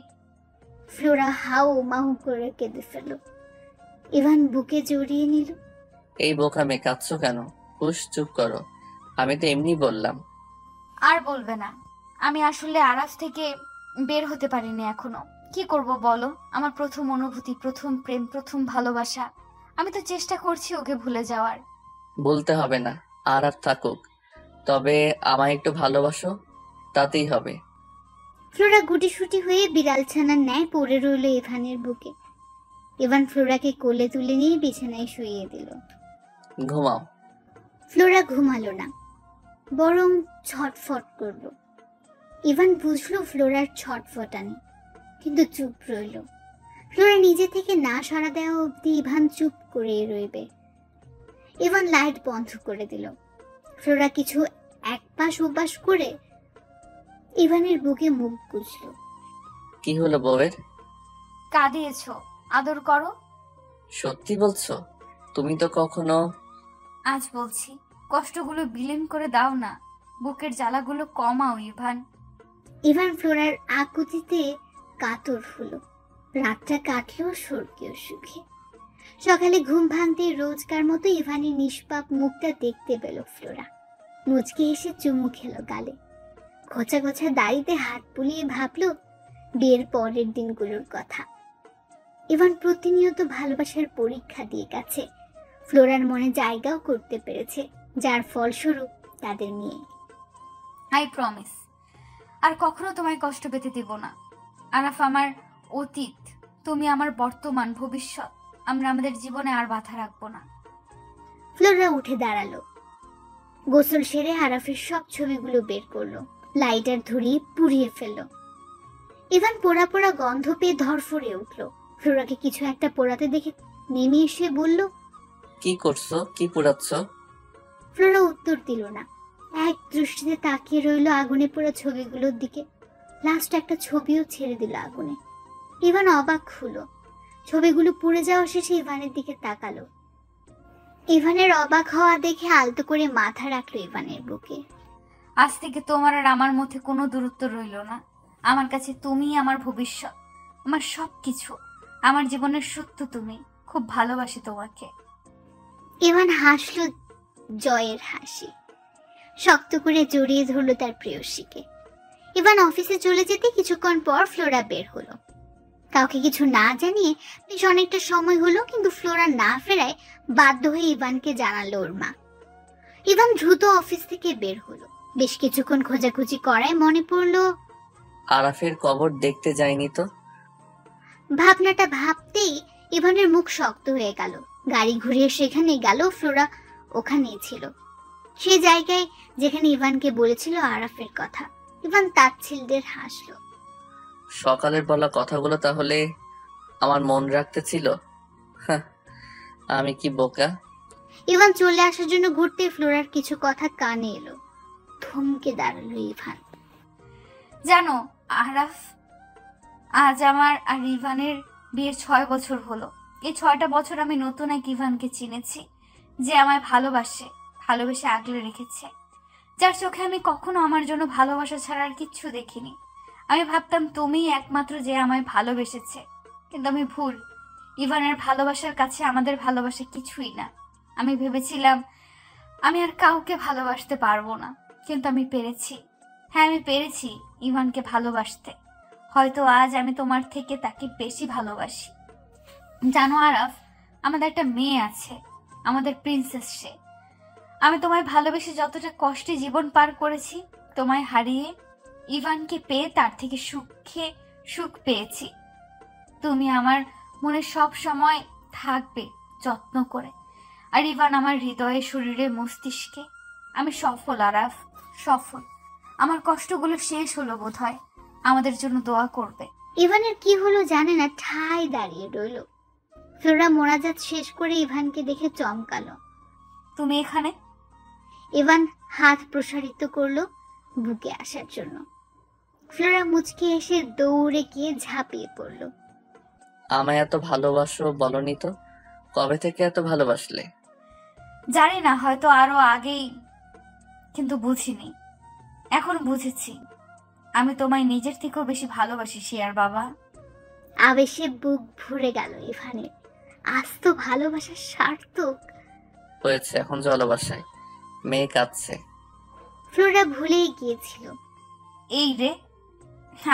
ফ্লোরা হাউ মাহু করে কেঁদে ফেলল। ইভান বুকে জড়িয়ে নিল। এই বোকামে কাঁদছো কেন? হুশ, চুপ করো। আমি তো এমনি বললাম। আর বলবে না। আমি আসলে আরাফ থেকে বের হতে পারিনি এখনো। কি করব বলো? আমার প্রথম অনুভূতি, প্রথম প্রেম, প্রথম ভালোবাসা। আমি তো চেষ্টা করছি ওকে ভুলে যাওয়ার। বলতে হবে না, আর থাকুক। তবে আমায় একটু ভালোবাসো, তাতেই হবে। ফ্লোরা গুটিসুটি হয়ে বিড়াল ছানার ন্যায় পড়ে রইল ইভানের বুকে। ইভান ফ্লোরাকে কোলে তুলে নিয়ে বিছানায় শুইয়ে দিল। ঘুমাও। ফ্লোরা ঘুমালো না, বরং ছটফট করল। ইভান বুঝলো ফ্লোরার ছটফটানি, কিন্তু চুপ রইল। ফ্লোরা নিজে থেকে না সাড়া দেওয়া অবধি ইভান চুপ করে রইবে। ইভান লাইট বন্ধ করে দিল। ফ্লোরা কিছু এক পাশ ওপাশ করে ইভানের বুকে মুখ গুজল। কি হলো বউয়ের? কাঁদিয়েছো, আদর করো। সত্যি বলছো? তুমি তো কখনো। আজ বলছি, কষ্টগুলো বিলীন করে দাও না। বুকের জ্বালাগুলো কমাও ইভান। ইভান ফ্লোরার আকুতিতে কাতর হলো। রাতটা কাটলো স্বর্গীয় সুখে। সকালে ঘুম ভাঙতে রোজকার মতো ইভানের নিষ্পাপ মুখটা দেখতে পেল ফ্লোরা। মুচকে এসে চুমু খেলো গালে। গোছা গোছা দাড়িতে হাত বুলিয়ে ভাবলো বিয়ের পরের দিনগুলোর কথা। ইভান প্রতিনিয়ত ভালোবাসার পরীক্ষা দিয়ে গেছে। ফ্লোরার মনে জায়গাও করতে পেরেছে, যার ফলস্বরূপ তাদের নিয়ে। আই প্রমিস, আর কখনো তোমায় কষ্ট পেতে দেব না। আরাফ আমার অতীত, তুমি আমার বর্তমান, ভবিষ্যৎ। আমরা আমাদের জীবনে আর বাধা রাখবো না। ফ্লোরা উঠে দাঁড়ালো। গোসল সেরে আরাফের সব ছবিগুলো বের করলো। লাইটার ধরিয়ে পুড়িয়ে ফেললো। ইভান পোড়া পোড়া গন্ধ পেয়ে ধরফরে উঠল। ফ্লোরাকে কিছু একটা পোড়াতে দেখে নেমে এসে বলল, কি করছো? কি পোড়াচ্ছ? ফ্লোরা উত্তর দিল না, এক দৃষ্টিতে তাকিয়ে রইল আগুনে পোড়া ছবিগুলোর দিকে। লাস্ট একটা ছবিও ছেড়ে দিল আগুনে। ইভান অবাক হলো। ছবিগুলো পুড়ে যাওয়া শেষে ইভানের দিকে তাকালো। ইভানের অবাক হওয়া দেখে আলতো করে মাথা রাখলো ইভানের বুকে। আজ থেকে তোমার আর আমার মধ্যে কোনো দূরত্ব রইল না। আমার কাছে তুমি আমার ভবিষ্যৎ, আমার সবকিছু, আমার জীবনের সত্য তুমি। খুব ভালোবাসি তোমাকে। ইভান হাসলো জয়ের হাসি, শক্ত করে জড়িয়ে ধরলো তার প্রেয়সীকে। ইভান অফিসে চলে যেতে কিছুক্ষণ পর ফ্লোরা বের হলো। কাউকে কিছু না জানিয়ে বেশ অনেকটা সময় হলো, কিন্তু ফ্লোরা না ফেরায় বাধ্য হয়ে ইভানকে জানালো ওর মা। ইভান দ্রুত অফিস থেকে বের হলো। বেশ কিছুক্ষণ খোঁজাখুঁজি করায় মনে পড়লো আরাফের কবর দেখতে যায়নি তো। ভাবনাটা ভাবতেই ইভানের মুখ শক্ত হয়ে গেল। গাড়ি ঘুরিয়ে সেখানে গেল। ফ্লোরা ওখানেই ছিল, সে জায়গায় যেখানে ইভানকে বলেছিল আরাফের কথা। ইভান তাচ্ছিল্যের হাসলো। সকালের বলা কথাগুলো তাহলে আমার মন রাখতে ছিল? হাহ, আমি কি বোকা। ইভান চলে আসার জন্য ঘুরতে ফ্লোরার কিছু কথা কানে এলো। থমকে দাঁড়ালো ইভান। জানো আরাফ, আজ আমার আর ইভানের বিয়ের 6 বছর হলো। এই 6টা বছর আমি নতুন এক ইভানকে চিনেছি, যে আমায় ভালোবেসে আগলে রেখেছে, যার চোখে আমি কখনো আমার জন্য ভালোবাসা ছাড়া আর কিচ্ছু দেখিনি। আমি ভাবতাম তুমিই একমাত্র যে আমায় ভালোবেসেছে, কিন্তু আমি ভুল। ইভানের ভালোবাসার কাছে আমাদের ভালোবাসা কিছুই না। আমি ভেবেছিলাম আমি আর কাউকে ভালোবাসতে পারবো না, কিন্তু আমি পেরেছি। হ্যাঁ, আমি পেরেছি ইভানকে ভালোবাসতে। হয়তো আজ আমি তোমার থেকে তাকে বেশি ভালোবাসি। জানো আরাফ, আমাদের একটা মেয়ে আছে, আমাদের প্রিন্সেস সে। আমি তোমায় ভালোবেসে যতটা কষ্টে জীবন পার করেছি, তোমায় হারিয়ে ইভানকে পেয়ে তার থেকে সুখ পেয়েছি। তুমি আমার মনে সব সময় থাকবে যত্ন করে, আর ইভান আমার হৃদয়ে, শরীরে, মস্তিষ্কে। আমি সফল আরাফ, সফল। আমার কষ্টগুলো শেষ হলো বোধহয়। আমাদের জন্য দোয়া করবে। ইভানের কি হলো জানে না, ঠায় দাঁড়িয়ে রইল। ফ্লোরা মোনাজাত শেষ করে ইভানকে দেখে চমকালো। তুমি এখানে? ইভান হাত প্রসারিত করলো বুকে আসার জন্য। ফ্লোরা মুচকে এসে দৌড়ে গিয়ে ঝাঁপিয়ে পড়লো। আমায় এত ভালোবাসো বলনি তো। কবে থেকে এত ভালোবাসলে? জানি না, হয়তো আরো আগেই, কিন্তু বুঝিনি। এখন বুঝেছি। আমি তোমায় নিজের থেকেও বেশি ভালোবাসি শিয়ার বাবা। আবেশে বুক ভরে গেল ইভানের। আজ তো ভালোবাসা সার্থক হয়েছে। এখন চলো বাসায়, মেয়ে কাঁদছে। ফ্লোরা ভুলেই গিয়েছিল। এই রে,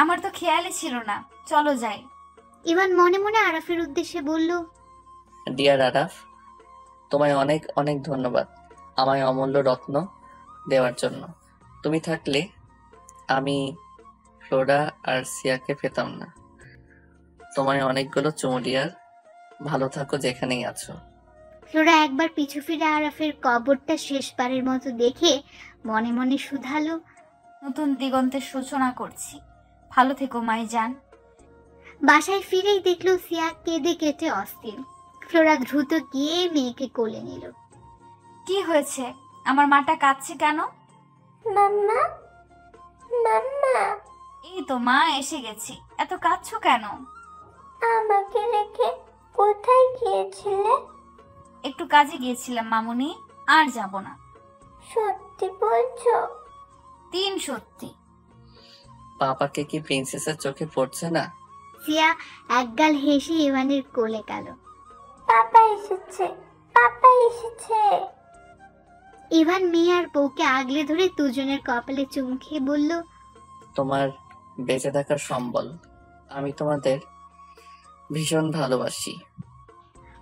আমার তো খেয়ালই ছিল না। চলো যাই। ইভান মনে মনে আরাফের উদ্দেশ্যে বলল, ডিয়ার আরাফ, তোমায় অনেক অনেক ধন্যবাদ আমায় অমূল্য রত্ন দেওয়ার জন্য। তুমি থাকলে আমি ফ্লোরা আর সিয়াকে পেতাম না। তোমায় অনেকগুলো চুমু ডিয়ার। ভালো থাকো যেখানেই আছো। ফ্লোরা একবার পিছু ফিরে আরাফের কবরটা শেষবারের মতো দেখে মনে মনে শুধালো, নতুন দিগন্তের সূচনা করছি। ভালো থেকো মাইজান। বাসায় ফিরেই দেখলো সিয়া কেঁদে কেটে অস্থির। ফ্লোরা দ্রুত গিয়ে মেয়েকে কোলে নিল। কি হয়েছে? আমার মাটা কাঁদছে কেন? মাম্মা, মাম্মা, এই তো মা, এসে গেছি। এত কাঁদছো কেন? আমাকে রেখে কোথায় গিয়েছিলে? একটু কাজে গিয়েছিলাম মামুনি, আর যাব না। সত্যি বলছো? 3 সত্যি। পাপাকে কি প্রিন্সেসের চোখে পড়ছে না? সিয়া একগাল হেসে ইভানের কোলে গেল। পাপা এসেছে, পাপা এসেছে। ইভান মেয়ে আর বউকে আগলে ধরে দুজনের কপালে চুমু খেয়ে বলল, তোমার বেঁচে থাকার সম্বল। আমি তোমাদের ভীষণ ভালোবাসি।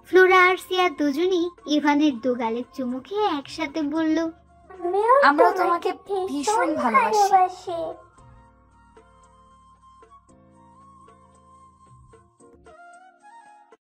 ফ্লোরা আর সিয়া দুজনেই ইভানের দুগালে চুমু খেয়ে একসাথে বলল, আমরাও তোমাকে ভীষণ ভালোবাসি।